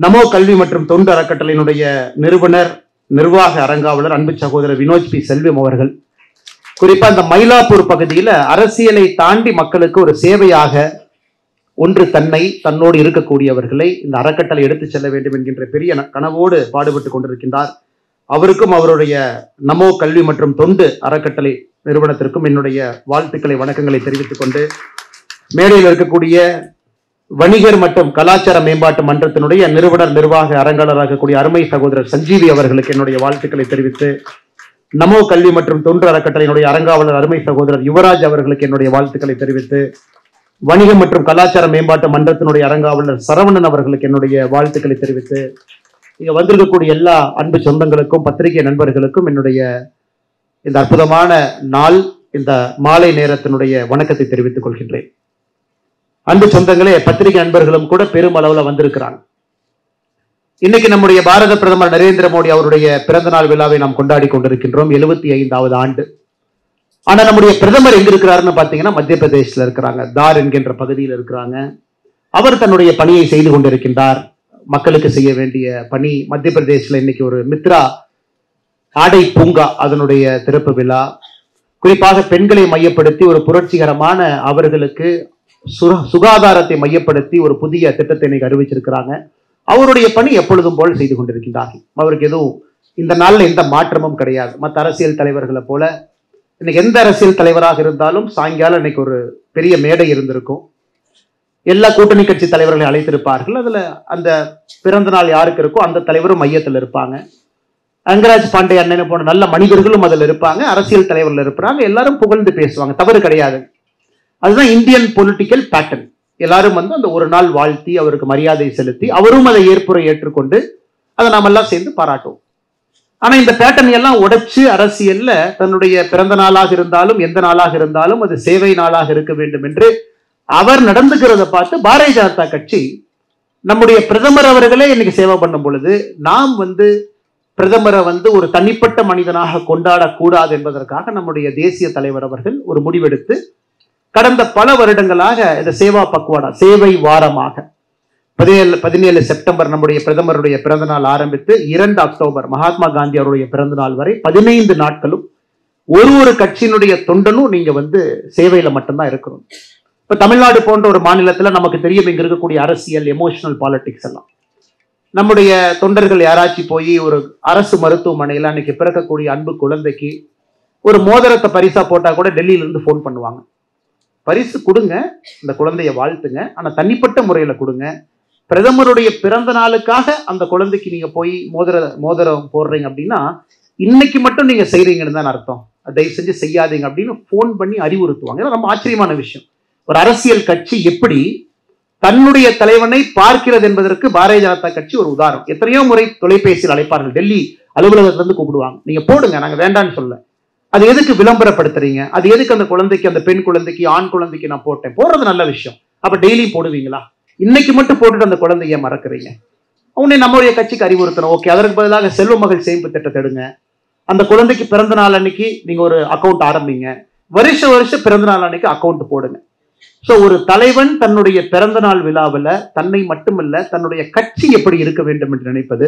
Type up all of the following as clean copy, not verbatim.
நமோ கல்வி மற்றும் தொண்டு அறக்கட்டளையினுடைய நிறுவனர் நிர்வாக அரங்காவலர் அன்பு சகோதரர் வினோத் பி செல்வம் அவர்கள் குறிப்பா இந்த மயிலாப்பூர் பகுதியில அரசியலை தாண்டி மக்களுக்கு ஒரு சேவையாக ஒன்று தன்னோடு இருக்கக்கூடியவர்களை இந்த அறக்கட்டளை எடுத்துச் செல்ல வேண்டும் என்கின்ற பெரிய கனவோடு பாடுபட்டு கொண்டிருக்கின்றார். அவருக்கும் அவருடைய நமோ கல்வி மற்றும் தொண்டு அறக்கட்டளை நிறுவனத்திற்கும் என்னுடைய வாழ்த்துக்களை வணக்கங்களை தெரிவித்துக் கொண்டு மேடையில் இருக்கக்கூடிய வணிகர் மற்றும் கலாச்சார மேம்பாட்டு மன்றத்தினுடைய நிறுவனர் நிர்வாக அரங்காளராக கூடிய அருமை சகோதரர் சஞ்சீவி அவர்களுக்கு என்னுடைய வாழ்த்துக்களை தெரிவித்து நமோ கல்வி மற்றும் தொண்டு அறக்கட்டளையினுடைய அரங்காவலர் அருமை சகோதரர் யுவராஜ் அவர்களுக்கு என்னுடைய வாழ்த்துக்களை தெரிவித்து வணிகம் மற்றும் கலாச்சார மேம்பாட்டு மன்றத்தினுடைய அரங்காவலர் சரவணன் அவர்களுக்கு என்னுடைய வாழ்த்துக்களை தெரிவித்து இங்க வந்திருக்கக்கூடிய எல்லா அன்பு சொந்தங்களுக்கும் பத்திரிகை நண்பர்களுக்கும் என்னுடைய இந்த அற்புதமான நாள் இந்த மாலை நேரத்தினுடைய வணக்கத்தை தெரிவித்துக் கொள்கின்றேன். அன்பு சொந்தங்களே, பத்திரிகை நண்பர்களும் கூட பெரும் அளவுல வந்திருக்கிறாங்க. இன்னைக்கு நம்முடைய பாரத பிரதமர் நரேந்திர மோடி அவருடைய பிறந்த நாள் விழாவை நாம் கொண்டாடி கொண்டிருக்கின்றோம். 75வது ஆண்டு. ஆனா நம்முடைய பிரதமர் எங்க இருக்கிறாருன்னு பாத்தீங்கன்னா மத்திய பிரதேசத்துல இருக்கிறாங்க, தார் என்கின்ற பகுதியில் இருக்கிறாங்க. அவர் தன்னுடைய பணியை செய்து கொண்டிருக்கின்றார். மக்களுக்கு செய்ய வேண்டிய பணி. மத்திய பிரதேசத்துல இன்னைக்கு ஒரு மித்ரா ஆடை பூங்கா அதனுடைய திறப்பு விழா. குறிப்பாக பெண்களை மையப்படுத்தி ஒரு புரட்சிகரமான அவர்களுக்கு சுகாதாரத்தை மையப்படுத்தி ஒரு புதிய திட்டத்தை இன்னைக்கு அறிவிச்சிருக்கிறாங்க. அவருடைய பணி எப்பொழுதும் போல் செய்து கொண்டிருக்கின்றார்கள். அவருக்கு எதுவும் இந்த நாள்ல எந்த மாற்றமும் கிடையாது. மற்ற அரசியல் தலைவர்களை போல இன்னைக்கு எந்த அரசியல் தலைவராக இருந்தாலும் சாயங்காலம் இன்னைக்கு ஒரு பெரிய மேடை இருந்திருக்கும். எல்லா கூட்டணி கட்சி தலைவர்களை அழைத்திருப்பார்கள். அதுல அந்த பிறந்த நாள் யாருக்கு இருக்கோ அந்த தலைவரும் மையத்தில் இருப்பாங்க. அங்கராஜ் பாண்டே அண்ணன் போன நல்ல மனிதர்களும் அதில் இருப்பாங்க. அரசியல் தலைவர்கள் இருப்பாங்க. எல்லாரும் புகழ்ந்து பேசுவாங்க. தவறு கிடையாது. அதுதான் இந்தியன் பொலிட்டிக்கல் பேட்டர்ன். எல்லாரும் அந்த ஒரு நாள் வாழ்த்தி அவருக்கு மரியாதை செலுத்தி அவரும் அதை ஏற்றுக்கொண்டு அதை நாம எல்லாம் சேர்ந்து பாராட்டுவோம். ஆனா இந்த பேட்டர்ன் எல்லாம் உடைச்சு அரசியல்ல தன்னுடைய பிறந்த நாளாக இருந்தாலும் எந்த நாளாக இருந்தாலும் அது சேவை நாளாக இருக்க வேண்டும் என்று அவர் நடந்துக்கிறத பார்த்து பாரதிய ஜனதா கட்சி நம்முடைய பிரதமர் அவர்களே இன்னைக்கு சேவை பண்ணும் பொழுது நாம் பிரதமரை ஒரு தனிப்பட்ட மனிதனாக கொண்டாடக்கூடாது என்பதற்காக நம்முடைய தேசிய தலைவர் அவர்கள் ஒரு முடிவெடுத்து கடந்த பல வருடங்களாக இந்த சேவா பக்வாடா சேவை வாரமாக 17 செப்டம்பர் நம்முடைய பிரதமருடைய பிறந்த நாள் ஆரம்பித்து 2 அக்டோபர் மகாத்மா காந்தி அவருடைய பிறந்த நாள் வரை 15 நாட்களும் ஒரு கட்சியினுடைய தொண்டனும் நீங்க சேவையில மட்டும்தான் இருக்கணும். இப்ப தமிழ்நாடு போன்ற ஒரு மாநிலத்துல நமக்கு தெரியும் இங்க இருக்கக்கூடிய அரசியல் எமோஷனல் பாலிடிக்ஸ் எல்லாம். நம்முடைய தொண்டர்கள் யாராச்சும் போய் ஒரு அரசு மருத்துவமனையில அன்னைக்கு பிறக்கக்கூடிய அன்பு குழந்தைக்கு ஒரு மோதிரத்தை பரிசா போட்டா கூட டெல்லியில இருந்து போன் பண்ணுவாங்க. பரிசு கொடுங்க, இந்த குழந்தைய வாழ்த்துங்க, ஆனா தனிப்பட்ட முறையில கொடுங்க. பிரதமருடைய பிறந்த நாளுக்காக அந்த குழந்தைக்கு நீங்க போய் மோதிரம் போடுறீங்க அப்படின்னா இன்னைக்கு மட்டும் நீங்க செய்றீங்கன்னு தான் அர்த்தம். தயவு செஞ்சு செய்யாதீங்க அப்படின்னு போன் பண்ணி அறிவுறுத்துவாங்க. ரொம்ப ஆச்சரியமான விஷயம். ஒரு அரசியல் கட்சி எப்படி தன்னுடைய தலைவனை பார்க்கிறது என்பதற்கு பாரதிய ஜனதா கட்சி ஒரு உதாரணம். எத்தனையோ முறை தொலைபேசியில் அழைப்பார்கள். டெல்லி அலுவலகத்திலிருந்து கூப்பிடுவாங்க. நீங்க போடுங்க, நாங்க வேண்டான்னு சொல்ல. அது எதுக்கு விளம்பரப்படுத்துறீங்க? அது எதுக்கு அந்த குழந்தைக்கு, அந்த பெண் குழந்தைக்கு, ஆண் குழந்தைக்கு நான் போட்டேன், போடுறது நல்ல விஷயம். அப்ப டெய்லி போடுவீங்களா? இன்னைக்கு மட்டும் போட்டுட்டு அந்த குழந்தைய மறக்கிறீங்க. உடனே நம்முடைய கட்சிக்கு அறிவுறுத்தணும். ஓகே, அதற்கு பதிலாக செல்வ மகள் சேமிப்பு திட்டத்தை எடுங்க. அந்த குழந்தைக்கு பிறந்த நாள் அன்னைக்கு நீங்க ஒரு அக்கௌண்ட் ஆரம்பிங்க. வருஷம் பிறந்த நாள் அன்னைக்கு அக்கௌண்ட் போடுங்க. சோ ஒரு தலைவன் தன்னுடைய பிறந்த நாள் விழாவில் தன்னை மட்டுமல்ல தன்னுடைய கட்சி எப்படி இருக்க வேண்டும் என்று நினைப்பது,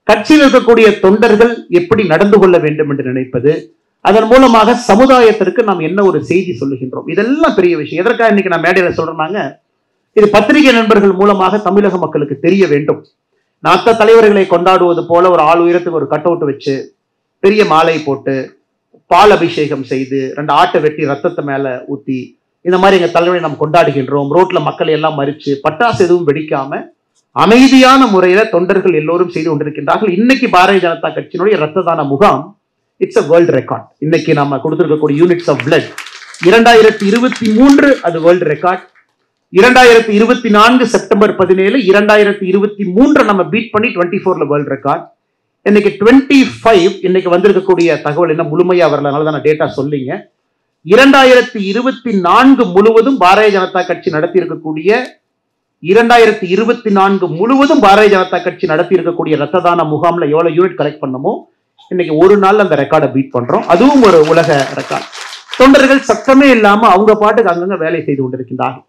கட்சியில் இருக்கக்கூடிய தொண்டர்கள் எப்படி நடந்து கொள்ள வேண்டும் என்று நினைப்பது, அதன் மூலமாக சமுதாயத்திற்கு நாம் என்ன ஒரு செய்தி சொல்லுகின்றோம், இதெல்லாம் பெரிய விஷயம். எதற்காக இன்னைக்கு நான் மேடையில சொல்றேன்னாங்க, இது பத்திரிகை நண்பர்கள் மூலமாக தமிழக மக்களுக்கு தெரிய வேண்டும். நாத்த தலைவர்களை கொண்டாடுவது போல ஒரு ஆள் உயரத்துக்கு ஒரு கட் அவுட் வச்சு பெரிய மாலை போட்டு பால் அபிஷேகம் செய்து 2 ஆட்டை வெட்டி ரத்தத்தை மேல ஊத்தி இந்த மாதிரி எங்க தலைவரை நாம் கொண்டாடுகின்றோம். ரோட்ல மக்களை எல்லாம் மறிச்சு பட்டாசு எதுவும் வெடிக்காம அமைதியான முறையில தொண்டர்கள் எல்லோரும் செய்து கொண்டிருக்கின்றார்கள். இன்னைக்கு பாரதிய ஜனதா கட்சியினுடைய ரத்த தான முகாம் இட்ஸ் அ வேர்ல்ட் ரெக்கார்ட். இன்னைக்கு நம்ம கொடுத்திருக்கக்கூடிய யூனிட்ஸ் ஆஃப் பிளட் 2023 அது வேர்ல்ட் ரெக்கார்ட். 2024 செப்டம்பர் 17, 2023 நம்ம பீட் பண்ணி 24ல வேர்ல்ட் ரெக்கார்ட். இன்னைக்கு 25 இன்னைக்கு வந்திருக்கக்கூடிய தகவல் என்ன முழுமையா வரலனால தான் நான் டேட்டா சொல்லிங்க. 2024 முழுவதும் பாரதிய ஜனதா கட்சி நடத்தி இருக்கக்கூடிய 2024 முழுவதும் பாரதிய ஜனதா கட்சி நடத்தி இருக்கக்கூடிய ரத்த தான முகாம்ல எவ்வளவு யூனிட் கலெக்ட் பண்ணமோ இன்னைக்கு ஒரு நாள் அந்த ரெக்கார்டை பீட் பண்றோம். அதுவும் ஒரு உலக ரெக்கார்ட். தொண்டர்கள் சத்தமே இல்லாம அவங்க பாட்டுக்கு அங்கங்க வேலை செய்து கொண்டிருக்கின்றார்கள்.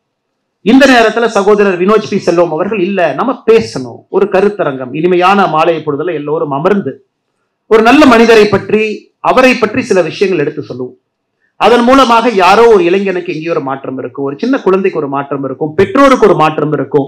இந்த நேரத்துல சகோதரர் வினோஜ் பி செல்வம் அவர்கள் இல்ல நம்ம பேசணும், ஒரு கருத்தரங்கம், இனிமையான மாலை பொழுதுல எல்லோரும் அமர்ந்து ஒரு நல்ல மனிதரை பற்றி அவரை பற்றி சில விஷயங்கள் எடுத்து சொல்லுவோம். அதன் மூலமாக யாரோ ஒரு இளைஞனுக்கு எங்கேயோ ஒரு மாற்றம் இருக்கும், ஒரு சின்ன குழந்தைக்கு ஒரு மாற்றம் இருக்கும், பெற்றோருக்கு ஒரு மாற்றம் இருக்கும்,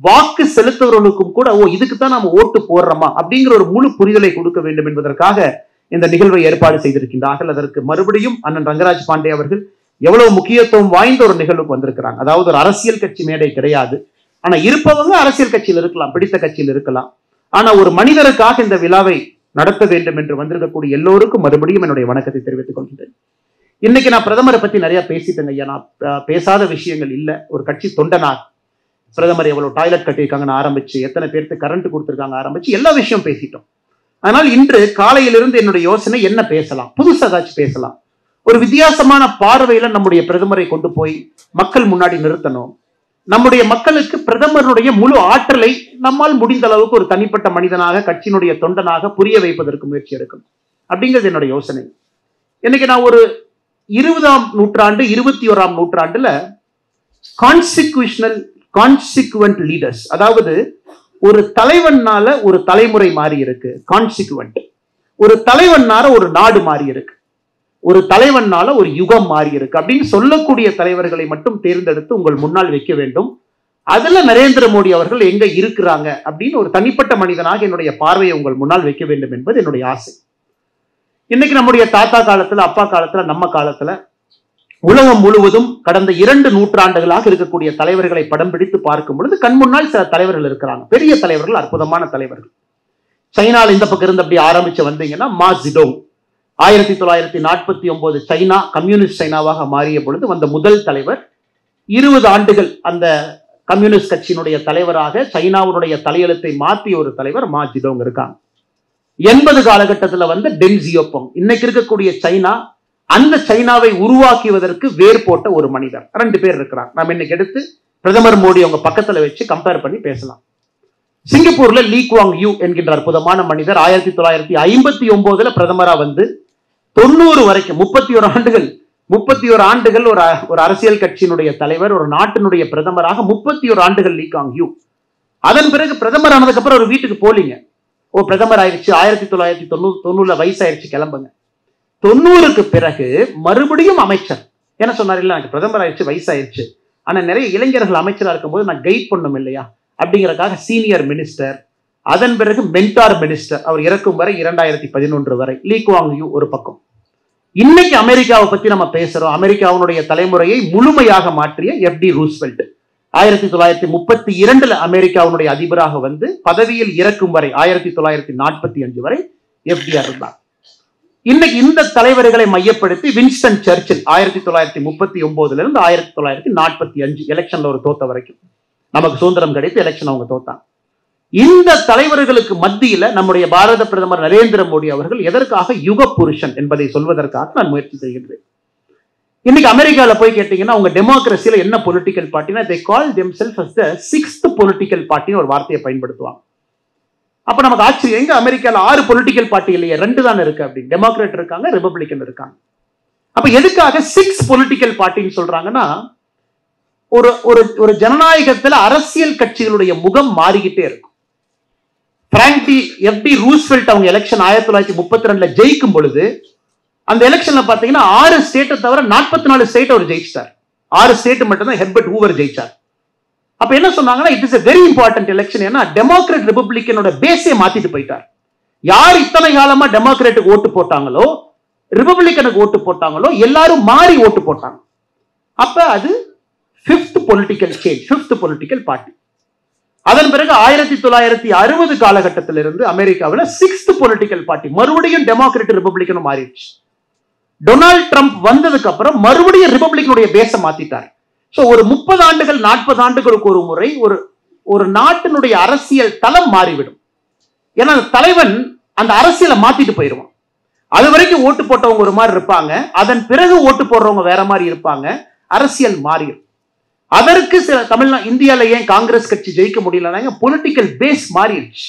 வாக்கு செலுத்துவர்களுக்கும் கூட இதுக்கு தான் நாம ஓட்டு போடுறோமா அப்படிங்கிற ஒரு முழு புரிதலை கொடுக்க வேண்டும் என்பதற்காக இந்த நிகழ்வை ஏற்பாடு செய்திருக்கின்றார்கள். அதற்கு மறுபடியும் அண்ணன் ரங்கராஜ் பாண்டே அவர்கள் எவ்வளவு முக்கியத்துவம் வாய்ந்த ஒரு நிகழ்வுக்கு வந்திருக்கிறாங்க. அதாவது ஒரு அரசியல் கட்சி மேடை கிடையாது, ஆனா இருப்பவங்க அரசியல் கட்சியில் இருக்கலாம், பிடித்த கட்சியில் இருக்கலாம், ஆனா ஒரு மனிதருக்காக இந்த விழாவை நடத்த வேண்டும் என்று வந்திருக்கக்கூடிய எல்லோருக்கும் மறுபடியும் என்னுடைய வணக்கத்தை தெரிவித்துக் கொள்கிறேன். இன்னைக்கு நான் பிரதமரை பத்தி நிறைய பேசிட்டேங்க ஐயா. நான் பேசாத விஷயங்கள் இல்ல. ஒரு கட்சி தொண்டனாக பிரதமர் எவ்வளவு டாய்லெட் கட்டியிருக்காங்கன்னு ஆரம்பிச்சு, எத்தனை பேருக்கு கரண்ட் கொடுத்திருக்காங்க ஆரம்பிச்சு எல்லா விஷயம் பேசிட்டோம். ஆனால் இன்று காலையிலிருந்து என்னுடைய யோசனை என்ன பேசலாம், புதுசா ஏதாச்சும் பேசலாம், ஒரு வித்தியாசமான பார்வையில நம்முடைய பிரதமரை கொண்டு போய் மக்கள் முன்னாடி நிறுத்தணும். நம்முடைய மக்களுக்கு பிரதமருடைய முழு ஆற்றலை நம்மால் முடிந்த அளவுக்கு ஒரு தனிப்பட்ட மனிதனாக, கட்சியினுடைய தொண்டனாக புரிய வைப்பதற்கு முயற்சி எடுக்கணும் அப்படிங்கிறது என்னுடைய யோசனை. இன்னைக்கு நான் ஒரு 20ஆம் நூற்றாண்டு 21ஆம் நூற்றாண்டுல கான்சிக்வெண்ட் லீடர்ஸ், அதாவது ஒரு தலைவனால ஒரு தலைமுறை மாறி இருக்கு, கான்சிக்வெண்ட். ஒரு தலைவனால ஒரு நாடு மாறி இருக்கு, ஒரு தலைவனால ஒரு யுகம் மாறி இருக்கு அப்படின்னு சொல்லக்கூடிய தலைவர்களை மட்டும் தேர்ந்தெடுத்து உங்கள் முன்னால் வைக்க வேண்டும். அதுல நரேந்திர மோடி அவர்கள் எங்க இருக்கிறாங்க அப்படின்னு ஒரு தனிப்பட்ட மனிதனாக என்னுடைய பார்வையை உங்கள் முன்னால் வைக்க வேண்டும் என்பது என்னுடைய ஆசை. இன்னைக்கு நம்முடைய தாத்தா காலத்துல, அப்பா காலத்துல, நம்ம காலத்துல உலகம் முழுவதும் கடந்த 2 நூற்றாண்டுகளாக இருக்கக்கூடிய தலைவர்களை படம் பிடித்து பார்க்கும் பொழுது கண் முன்னால் சில தலைவர்கள் இருக்கிறாங்க, பெரிய தலைவர்கள், அற்புதமான தலைவர்கள். சைனால இந்த பக்கம் இருந்து அப்படி ஆரம்பிச்சு வந்தீங்கன்னா மா ஜிடோங் 1949 சைனா கம்யூனிஸ்ட் சைனாவாக மாறிய பொழுது வந்த முதல் தலைவர். 20 ஆண்டுகள் அந்த கம்யூனிஸ்ட் கட்சியினுடைய தலைவராக சைனாவுடைய தலையெழுத்தை மாற்றிய ஒரு தலைவர் மா ஜிடோங் இருக்காங்க. 80 காலகட்டத்தில் வந்து டெங் ஜியோபிங், இன்னைக்கு இருக்கக்கூடிய சைனா, அந்த சைனாவை உருவாக்குவதற்கு வேர் போட்ட ஒரு மனிதர். 2 பேர் இருக்கிறாங்க. நம்ம இன்னைக்கு எடுத்து பிரதமர் மோடி அவங்க பக்கத்துல வச்சு கம்பேர் பண்ணி பேசலாம். சிங்கப்பூர்ல லீ குவாங் யூ என்கின்ற அற்புதமான மனிதர் 1959 பிரதமரா வந்து 90 வரைக்கும் 31 ஆண்டுகள் ஒரு அரசியல் கட்சியினுடைய தலைவர், ஒரு நாட்டினுடைய பிரதமராக 31 ஆண்டுகள் லீ குவாங் யூ. அதன் பிறகு பிரதமர் ஆனதுக்கு அப்புறம் ஒரு வீட்டுக்கு போலீங்க, பிரதமர் ஆயிடுச்சு, 1990 வயசாயிருச்சு, கிளம்புங்க. 90க்கு பிறகு மறுபடியும் அமைச்சர். என்ன சொன்னார், இல்ல எனக்கு பிரதமர் ஆயிடுச்சு, வயசாயிருச்சு, ஆனா நிறைய இளைஞர்கள் அமைச்சரா இருக்கும்போது நான் கைட் பண்ணும் இல்லையா அப்படிங்கறதுக்காக சீனியர் மினிஸ்டர், அதன் பிறகு மென்டார் மினிஸ்டர், அவர் இறக்கும் வரை 2011 வரை லீ குவாங் யூ ஒரு பக்கம். இன்னைக்கு அமெரிக்காவை பத்தி நம்ம பேசுறோம். அமெரிக்காவுடைய தலைமுறையை முழுமையாக மாற்றிய எஃப்டி ரூஸ்வெல்ட் 1932 அமெரிக்காவுடைய அதிபராக வந்து பதவியில் இறக்கும் வரை 1945 வரை எஃப்டிஆர் இருந்தார். இன்னைக்கு இந்த தலைவர்களை மையப்படுத்தி வின்ஸ்டன் சர்ச்சில் 1939 இருந்து 1945 எலெக்ஷன்ல ஒரு தோத்த வரைக்கும், நமக்கு சுதந்திரம் கிடைத்து எலெக்ஷன் அவங்க தோத்தாங்க. இந்த தலைவர்களுக்கு மத்தியில நம்முடைய பாரத பிரதமர் நரேந்திர மோடி அவர்கள் எதற்காக யுக புருஷன் என்பதை சொல்வதற்காக நான் முயற்சி செய்கின்றேன். இன்னைக்கு அமெரிக்கால போய் கேட்டீங்கன்னா அவங்க டெமோக்ரஸியில என்ன பொலிட்டிக்கல் பார்ட்டினா they call themselves as the 6th political பார்ட்டின்னு ஒரு வார்த்தையை பயன்படுத்துவாங்க. அப்ப நமக்கு ஆச்சரியம், எங்க அமெரிக்கால 6 பொலிட்டிக்கல் பார்ட்டி இல்லையே, 2 தான் இருக்கு அப்படின்னு. டெமோக்ராட் இருக்காங்க, ரிபப்ளிகன் இருக்காங்க. அப்ப எதுக்காக 6 பொலிட்டிக்கல் பார்ட்டின்னு சொல்றாங்கன்னா, ஒரு ஜனநாயகத்துல அரசியல் கட்சிகளுடைய முகம் மாறிக்கிட்டே இருக்கும். எஃப்டி ரூஸ்வெல்ட் அவங்க எலெக்ஷன் 1932 ஜெயிக்கும் பொழுது அந்த எலெக்ஷன்ல பாத்தீங்கன்னா 6 ஸ்டேட்டை தவிர 44 ஸ்டேட் அவர் ஜெயிச்சிட்டார். 6 ஸ்டேட் மட்டும் தான் ஹெர்பர்ட் ஹூவர் ஜெயிச்சார். அப்ப என்ன சொன்னாங்கன்னா, it is a very important election. ஏன்னா டெமோக்ராட் ரிபப்ளிகனோட பேஸே மாத்திட்டு போயிட்டார். யார் இத்தனை காலமா டெமோக்ராட்டுக்கு ஓட்டு போட்டாங்களோ, ரிபப்ளிகனுக்கு ஓட்டு போட்டாங்களோ, எல்லாரும் மாறி ஓட்டு போட்டாங்க. அப்ப அது 5th political change, 5th political party. அதன் பிறகு 1960 காலகட்டத்திலிருந்து அமெரிக்காவில் 6th பொலிட்டிக்கல் பார்ட்டி, மறுபடியும் டெமோக்ராட் ரிபப்ளிகனும் மாறிடுச்சு. டொனால்ட் ட்ரம்ப் வந்ததுக்கு அப்புறம் மறுபடியும் ரிபப்ளிகனுடைய பேச மாத்திட்டார். சோ ஒரு 30 ஆண்டுகள் 40 ஆண்டுகளுக்கு ஒரு முறை ஒரு நாட்டினுடைய அரசியல் தளம் மாறிவிடும். ஏன்னா தலைவன் அந்த அரசியலை மாத்திட்டு போயிடுவான். அது வரைக்கும் ஓட்டு போட்டவங்க ஒரு மாதிரி இருப்பாங்க, அதன் பிறகு ஓட்டு போடுறவங்க வேற மாதிரி இருப்பாங்க, அரசியல் மாறிடும். அதற்கு சில இந்தியால ஏன் காங்கிரஸ் கட்சி ஜெயிக்க முடியலன்னா பொலிட்டிக்கல் பேஸ் மாறிடுச்சு,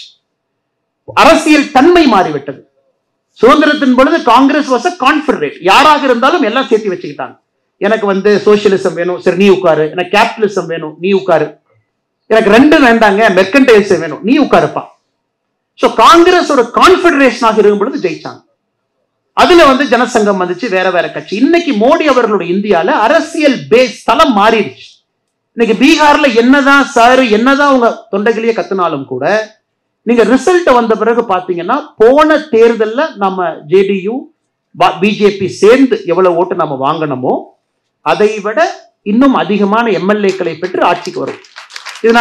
அரசியல் தன்மை மாறிவிட்டது. சுதந்திரத்தின் பொழுது காங்கிரஸ் வாஸ் a confederate, யாராக இருந்தாலும் எல்லாம் சேர்த்து வச்சுக்கிட்டாங்க. எனக்கு வந்து சோசியலிசம் வேணும், சரி நீ உட்காரு. எனக்கு கேபிட்டலிசம் வேணும், நீ உட்காரு. எனக்கு ரெண்டு வேண்டாங்க, மெர்கன்டைலிசம் வேணும், நீ உட்காருப்பா. சோ காங்கிரஸ் ஒரு கான்ஃபெடரேஷனாக இருக்கும் பொழுது ஜெயிச்சாங்க. அதுல வந்து ஜனசங்கம் வந்துச்சு, வேற வேற கட்சி. இன்னைக்கு மோடி அவர்களுடைய இந்தியால அரசியல் பேஸ் தளம் மாறிடுச்சு. இன்னைக்கு பீகார்ல என்னதான் சார் என்னதான் உங்க தொண்டைகளையே கத்துனாலும் கூட நீங்க ரிசல்ட் வந்த பிறகு பாத்தீங்கன்னா போன தேர்தல்ல நம்ம ஜேடியு பிஜேபி சேர்ந்து எவ்வளவு ஓட்டு நம்ம வாங்கணுமோ அதை விட இன்னும் அதிகமான எம்எல்ஏக்களை பெற்று ஆட்சிக்கு வரும். இது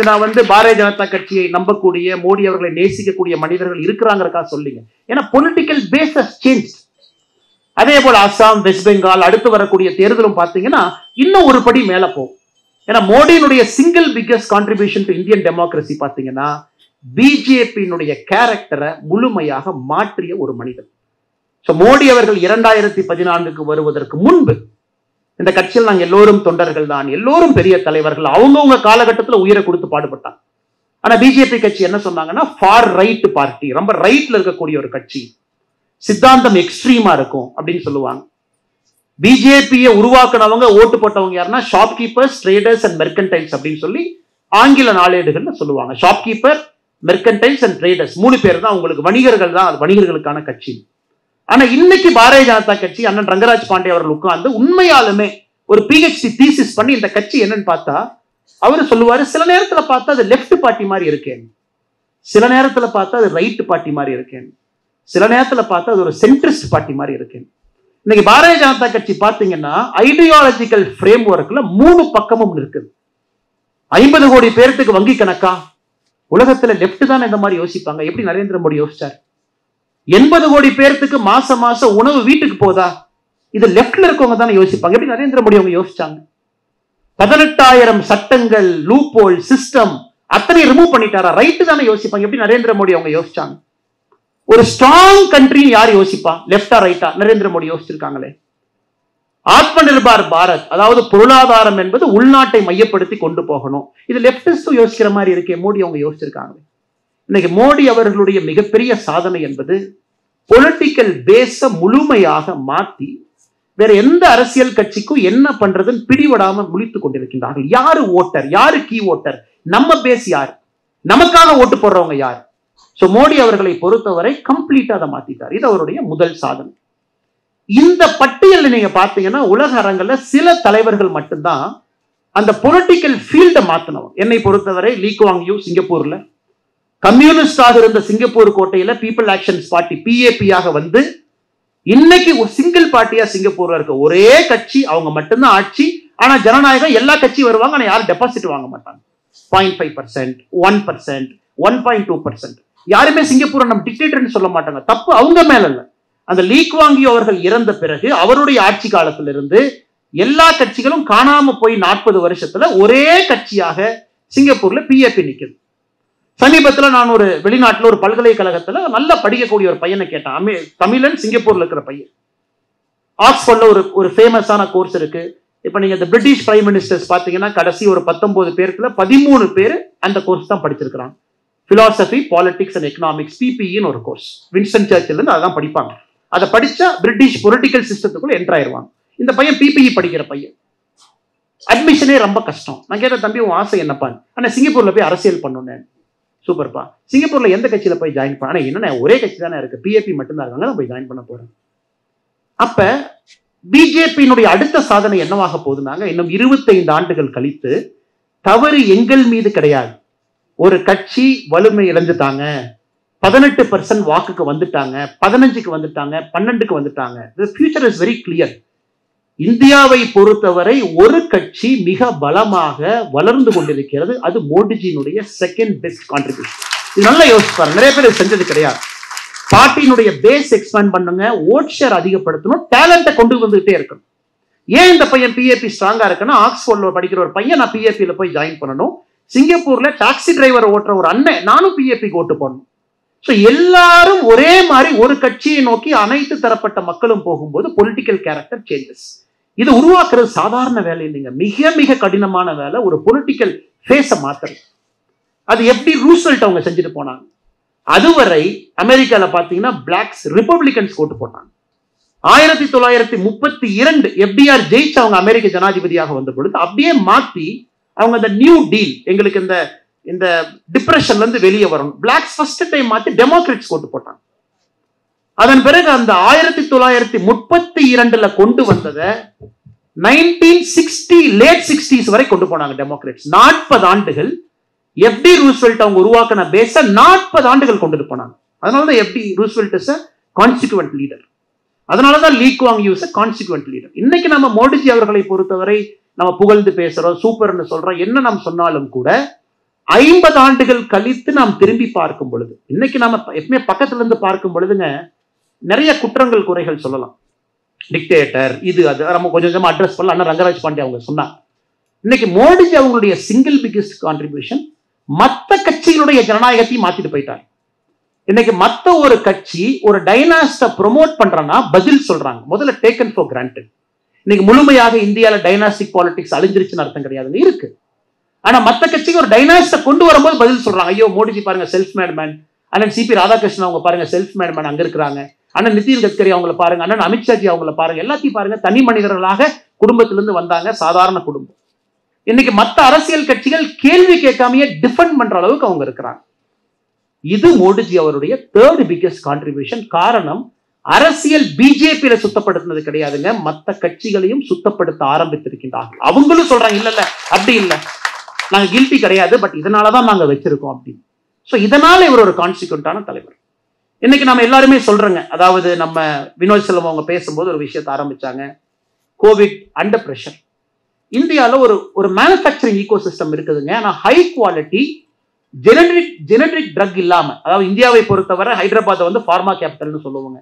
நான் வந்து பாரதிய ஜனதா கட்சியை நம்பக்கூடிய, மோடி அவர்களை நேசிக்கக்கூடிய மனிதர்கள் இருக்கிறாங்கிறக்கா சொல்லிங்க. ஏன்னா பொலிட்டிக்கல் பேஸ் ஹஸ் சேஞ்ச். அதே போல அசாம், வெஸ்ட் பெங்கால் அடுத்து வரக்கூடிய தேர்தலும் பார்த்தீங்கன்னா இன்னும் ஒரு படி மேல போகும். ஏன்னா மோடியினுடைய single biggest contribution to Indian democracy பார்த்தீங்கன்னா பிஜேபியினுடைய கேரக்டரை முழுமையாக மாற்றிய ஒரு மனிதன். ஸோ மோடி அவர்கள் 2014 வருவதற்கு முன்பு இந்த கட்சியில் நாங்கள் எல்லோரும் தொண்டர்கள் தான், எல்லோரும் பெரிய தலைவர்கள், அவங்கவுங்க காலகட்டத்தில் உயிரை கொடுத்து பாடுபட்டாங்க. ஆனா பிஜேபி கட்சி என்ன சொன்னாங்கன்னா ஃபார் ரைட் பார்ட்டி, ரொம்ப ரைட்ல இருக்கக்கூடிய ஒரு கட்சி, சித்தாந்தம் எக்ஸ்ட்ரீமா இருக்கும் அப்படின்னு சொல்லுவாங்க. பிஜேபியை உருவாக்குனவங்க ஓட்டு போட்டவங்க யாருன்னா ஷாப்கீப்பர்ஸ், ட்ரேடர்ஸ் அண்ட் மெர்கன்டைல்ஸ் அப்படின்னு சொல்லி ஆங்கில நாளேடுகள்ல சொல்லுவாங்க. ஷாப்கீப்பர், மெர்கன்டைல்ஸ் அண்ட் ட்ரேடர்ஸ் 3 பேர் தான் உங்களுக்கு வணிகர்கள் தான், அது வணிகர்களுக்கான கட்சி. ஆனா இன்னைக்கு பாரதிய ஜனதா கட்சி அண்ணன் ரங்கராஜ் பாண்டே அவர்கள் உட்கார்ந்து உண்மையாலுமே ஒரு PhD தீசிஸ் பண்ணி இந்த கட்சி என்னன்னு பார்த்தா அவரு சொல்லுவாரு, சில நேரத்துல பார்த்தா அது லெப்ட் பார்ட்டி மாதிரி இருக்கேன், சில நேரத்துல பார்த்தா அது ரைட் பார்ட்டி மாதிரி இருக்கேன், சில நேரத்துல பார்த்தா அது ஒரு சென்ட்ரிஸ்ட் பார்ட்டி மாதிரி இருக்கேன். இன்னைக்கு பாரதிய ஜனதா கட்சி பாத்தீங்கன்னா ஐடியாலஜிக்கல் ஃப்ரேம் ஒர்க்ல 3 பக்கமும் இருக்குது. 50 கோடி பேருக்கு வங்கி கணக்கா? உலகத்துல லெப்ட் தான் இந்த மாதிரி யோசிப்பாங்க. எப்படி நரேந்திர மோடி யோசிச்சார்? 80 கோடி பேருக்கு மாசம் உணவு வீட்டுக்கு போதா? இது லெப்ட்ல இருக்கவங்க தானே யோசிப்பாங்க. எப்படி நரேந்திர மோடி அவங்க யோசிச்சாங்க? 18,000 சட்டங்கள், லூப்போல் சிஸ்டம் அத்தனை ரிமூவ் பண்ணிட்டாரா? ரைட்டு தானே யோசிப்பாங்க. எப்படி நரேந்திர மோடி அவங்க யோசிச்சாங்க? ஒரு ஸ்ட்ராங் கண்ட்ரி யார் யோசிப்பா? லெப்டா ரைட்டா? நரேந்திர மோடி யோசிச்சிருக்காங்களே. ஆத்ம நிர்பார் பாரத், அதாவது பொருளாதாரம் என்பது உள்நாட்டை மையப்படுத்தி கொண்டு போகணும், இது லெப்டிஸ்ட் யோசிக்கிற மாதிரி இருக்கே, மோடி அவங்க யோசிச்சிருக்காங்க. இன்னைக்கு மோடி அவர்களுடைய மிகப்பெரிய சாதனை என்பது பொலிட்டிக்கல் பேஸ முழுமையாக மாற்றி வேற எந்த அரசியல் கட்சிக்கும் என்ன பண்றதுன்னு பிடிபடாம முழித்துக் கொண்டிருக்கின்றார்கள். யாரு ஓட்டர், யாரு கீ ஓட்டர், நம்ம பேஸ் யார், நமக்காக ஓட்டு போடுறவங்க யார்? சோ மோடி அவர்களை பொறுத்தவரை கம்ப்ளீட்டா அதை மாத்திட்டார். இது அவருடைய முதல் சாதனை. இந்த பட்டியலில் நீங்க பாத்தீங்கன்னா உலக அரங்கில் சில தலைவர்கள் மட்டும்தான் அந்த பொலிட்டிக்கல் ஃபீல்டை மாத்தினவங்க. என்னை பொறுத்தவரை லீ குவாங் யூ சிங்கப்பூர்ல கம்யூனிஸ்டாக இருந்த சிங்கப்பூர் கோட்டையில பீப்புள் ஆக்ஷன்ஸ் பார்ட்டி PAP-யாக வந்து இன்னைக்கு ஒரு சிங்கிள் பார்ட்டியா சிங்கப்பூர்ல இருக்க ஒரே கட்சி, அவங்க மட்டும்தான் ஆட்சி. ஆனா ஜனநாயகம் எல்லா கட்சியும் வருவாங்க, ஆனா யாரும் டெபாசிட் வாங்க மாட்டாங்க. 0.5%, 1%, 1.2%. யாருமே சிங்கப்பூரை நம்ம டிக்டேட்டர்னு சொல்ல மாட்டாங்க. தப்பு அவங்க மேல இல்ல. அந்த லீ குவாங் யூ அவர்கள் இறந்த பிறகு அவருடைய ஆட்சி காலத்திலிருந்து எல்லா கட்சிகளும் காணாம போய் 40 வருஷத்துல ஒரே கட்சியாக சிங்கப்பூர்ல PAP நிக்குது. சமீபத்தில் நான் ஒரு வெளிநாட்டில் ஒரு பல்கலைக்கழகத்தில் நல்லா படிக்கக்கூடிய ஒரு பையனை கேட்டேன். தமிழன், சிங்கப்பூர்ல இருக்கிற பையன். ஆக்ஸ்போர்ட்ல ஒரு ஃபேமஸான கோர்ஸ் இருக்கு. இப்ப நீங்க இந்த பிரிட்டிஷ் பிரைம் மினிஸ்டர்ஸ் பாத்தீங்கன்னா கடைசி ஒரு 19 பேருக்குல 13 பேர் அந்த கோர்ஸ் தான் படிச்சிருக்கிறாங்க. பிலாசபி, பாலிடிக்ஸ் அண்ட் எக்கனாமிக்ஸ், PPE-ன்னு ஒரு கோர்ஸ். வின்ஸ்டன் சர்ச்சில் இருந்து அதான் படிப்பாங்க. அதை படிச்சா பிரிட்டிஷ் பொலிட்டிக்கல் சிஸ்டத்துக்குள்ள என்டர் ஆயிருவாங்க. இந்த பையன் PPE படிக்கிற பையன். அட்மிஷனே ரொம்ப கஷ்டம். நான் கேட்ட, தம்பி உன் ஆசை என்னப்பா? ஆனா சிங்கப்பூர்ல போய் அரசியல் பண்ணணும். சூப்பர்ப்பா, சிங்கப்பூர்ல எந்த கட்சியில போய் ஜாயின் பண்ண? என்ன ஒரே கட்சி தானே இருக்கு, PAP மட்டும்தான் இருக்காங்க, நான் போய் ஜாயின் பண்ண போறேன். அப்ப பிஜேபியினுடைய அடுத்த சாதனை என்னவாக போகுதுனாங்க, இன்னும் 25 ஆண்டுகள் கழித்து தவறு எங்கள் மீது கிடையாது. ஒரு கட்சி வலிமை இழந்துட்டாங்க, 18% வாக்குக்கு வந்துட்டாங்க, 15க்கு வந்துட்டாங்க, 12க்கு வந்துட்டாங்க. The future is very clear. இந்தியாவை பொறுத்தவரை ஒரு கட்சி மிக பலமாக வளர்ந்து கொண்டிருக்கிறது. அது மோடிஜியினுடைய செகண்ட் பெஸ்ட் கான்ட்ரிபியூஷன். இது நல்லா யோசிப்பாரு. நிறைய பேர் செஞ்சது கிடையாது. பார்ட்டியினுடைய பேஸ் எக்ஸ்பேண்ட் பண்ணுங்க, ஓட் ஷேர் அதிகப்படுத்தணும், டேலண்ட்டை கொண்டு வந்துகிட்டே இருக்கணும். ஏன் இந்த பையன் PAP ஸ்ட்ராங்கா இருக்குன்னா, ஆக்ஸ்போர்ட்ல படிக்கிற ஒரு பையன் நான் PAP-ல போய் ஜாயின் பண்ணணும், சிங்கப்பூர்ல டாக்ஸி டிரைவர் ஓட்டுற ஒரு அண்ணன் நானும் PAP-க்கு ஓட்டு போடணும். ஸோ எல்லாரும் ஒரே மாதிரி ஒரு கட்சியை நோக்கி அனைத்து தரப்பட்ட மக்களும் போகும்போது பொலிட்டிக்கல் கேரக்டர் சேஞ்சஸ். இது உருவாக்குறது சாதாரண வேலை இல்லைங்க, மிக மிக கடினமான வேலை. ஒரு பொலிட்டிக்கல் ஃபேஸை மாத்துறது. அது எப்படி ரூஸ்வெல்ட் அவங்க செஞ்சுட்டு போனாங்க. அதுவரை அமெரிக்கால பாத்தீங்கன்னா பிளாக்ஸ் ரிப்பப்ளிகன்ஸ் ஓட்டு போட்டாங்க. 1932 FDR ஜெயிச்சு அவங்க அமெரிக்க ஜனாதிபதியாக வந்த பொழுது அப்படியே மாத்தி அவங்க அந்த நியூ டீல், எங்களுக்கு இந்த டிப்ரெஷன்ல இருந்து வெளியே வரணும், பிளாக்ஸ் ஃபர்ஸ்ட் டைம் மாத்தி டெமோக்ராட்ஸ் கொண்டு போட்டாங்க. அதன் பிறகு அந்த 1932 கொண்டு வந்ததை 1960 லேட் 60s வரை கொண்டு போனாங்க டெமோக்ராட்ஸ். 40 ஆண்டுகள் FD ரூஸ்வெல்ட் அவங்க உருவாக்கின பேஸ 40 ஆண்டுகள் கொண்டு போனாங்க. அதனாலதான் FD ரூஸ்வெல்ட் இஸ் கான்ஸ்டிகுவன்ட் லீடர். அதனாலதான் லீ குவாங் யூ இஸ் கான்ஸ்டிகுவன்ட் லீடர். இன்னைக்கு நம்ம மோடிஜி அவர்களை பொறுத்தவரை நம்ம புகழ்ந்து பேசுறோம், சூப்பர்னு சொல்றோம், என்ன நாம் சொன்னாலும் கூட 50 ஆண்டுகள் கழித்து நாம் திரும்பி பார்க்கும் பொழுது, இன்னைக்கு நம்ம எப்பவுமே பக்கத்துல இருந்து பார்க்கும் பொழுதுங்க நிறைய குற்றங்கள் குறைகள் சொல்லலாம். டிக்டேட்டர் இது அது நம்ம கொஞ்சம் கொஞ்சமா அட்ரஸ் பண்ணலாம். அண்ணா ரங்கராஜ் பாண்டே அவங்க சொன்னாங்க. இன்னைக்கு மோடிஜி அவங்களுடைய சிங்கிள் பிகெஸ்ட் கான்ட்ரிபியூஷன் மற்ற கட்சிகளுடைய ஜனநாயகத்தையும் மாத்திட்டு போயிட்டாங்க. இன்னைக்கு மற்ற ஒரு கட்சி ஒரு டைனாஸ்ட ப்ரொமோட் பண்றனா பதில் சொல்றாங்க, முதல்ல டேக்கன் ஃபார் கிராண்டட். இன்னைக்கு முழுமையாக இந்தியாவில் டைனாஸ்டிக் பாலிடிக்ஸ் அழிஞ்சிருச்சுன்னு அர்த்தம் கிடையாது, இருக்கு. ஆனா மற்ற கட்சிக்கு ஒரு டைனாஸ்ட கொண்டு வரும்போது பதில் சொல்றாங்க. ஐயோ மோடிஜி பாருங்க செல்ஃப் மேட் மேன், அண்ணன் CP ராதாகிருஷ்ணன் அவங்க பாருங்க செல்ஃப் மேட் மேன் அங்க இருக்கிறாங்க, அண்ணன் நிதின் கட்கரி அவங்கள பாருங்க, அண்ணன் அமித்ஷாஜி அவங்கள பாருங்க, எல்லாத்தையும் பாருங்க தனி மனிதர்களாக குடும்பத்திலிருந்து வந்தாங்க, சாதாரண குடும்பம். இன்னைக்கு மற்ற அரசியல் கட்சிகள் கேள்வி கேட்காமையே டிஃபெண்ட் பண்ற அளவுக்கு அவங்க இருக்கிறாங்க. இது மோடிஜி அவருடைய தேர்ட் பிகெஸ்ட் கான்ட்ரிபியூஷன். காரணம், அரசியல் பிஜேபியில சுத்தப்படுத்தினது கிடையாதுங்க, மற்ற கட்சிகளையும் சுத்தப்படுத்த ஆரம்பித்திருக்கின்றார்கள். அவங்களும் சொல்றாங்க இல்ல இல்ல அப்படி இல்ல, நாங்க கில்ட்டி கிடையாது, பட் இதனாலதான் நாங்க வச்சிருக்கோம் அப்படின்னு. சோ இதனால இவர் ஒரு கான்ஸ்டிகுவன்டான தலைவர். இன்னைக்கு நம்ம எல்லாருமே சொல்றோங்க, அதாவது நம்ம வினோத் செல்வம் அவங்க பேசும்போது ஒரு விஷயத்தை ஆரம்பிச்சாங்க, கோவிட் அண்டர் பிரஷர். இந்தியாவில் ஒரு மேனுஃபேக்சரிங் ஈகோ சிஸ்டம் இருக்குதுங்க. ஆனா ஹை குவாலிட்டி ஜெனரிக் ட்ரக் இல்லாம, அதாவது இந்தியாவை பொறுத்தவரை ஹைதராபாத் வந்து ஃபார்மா கேபிட்டல்னு சொல்லுவாங்க.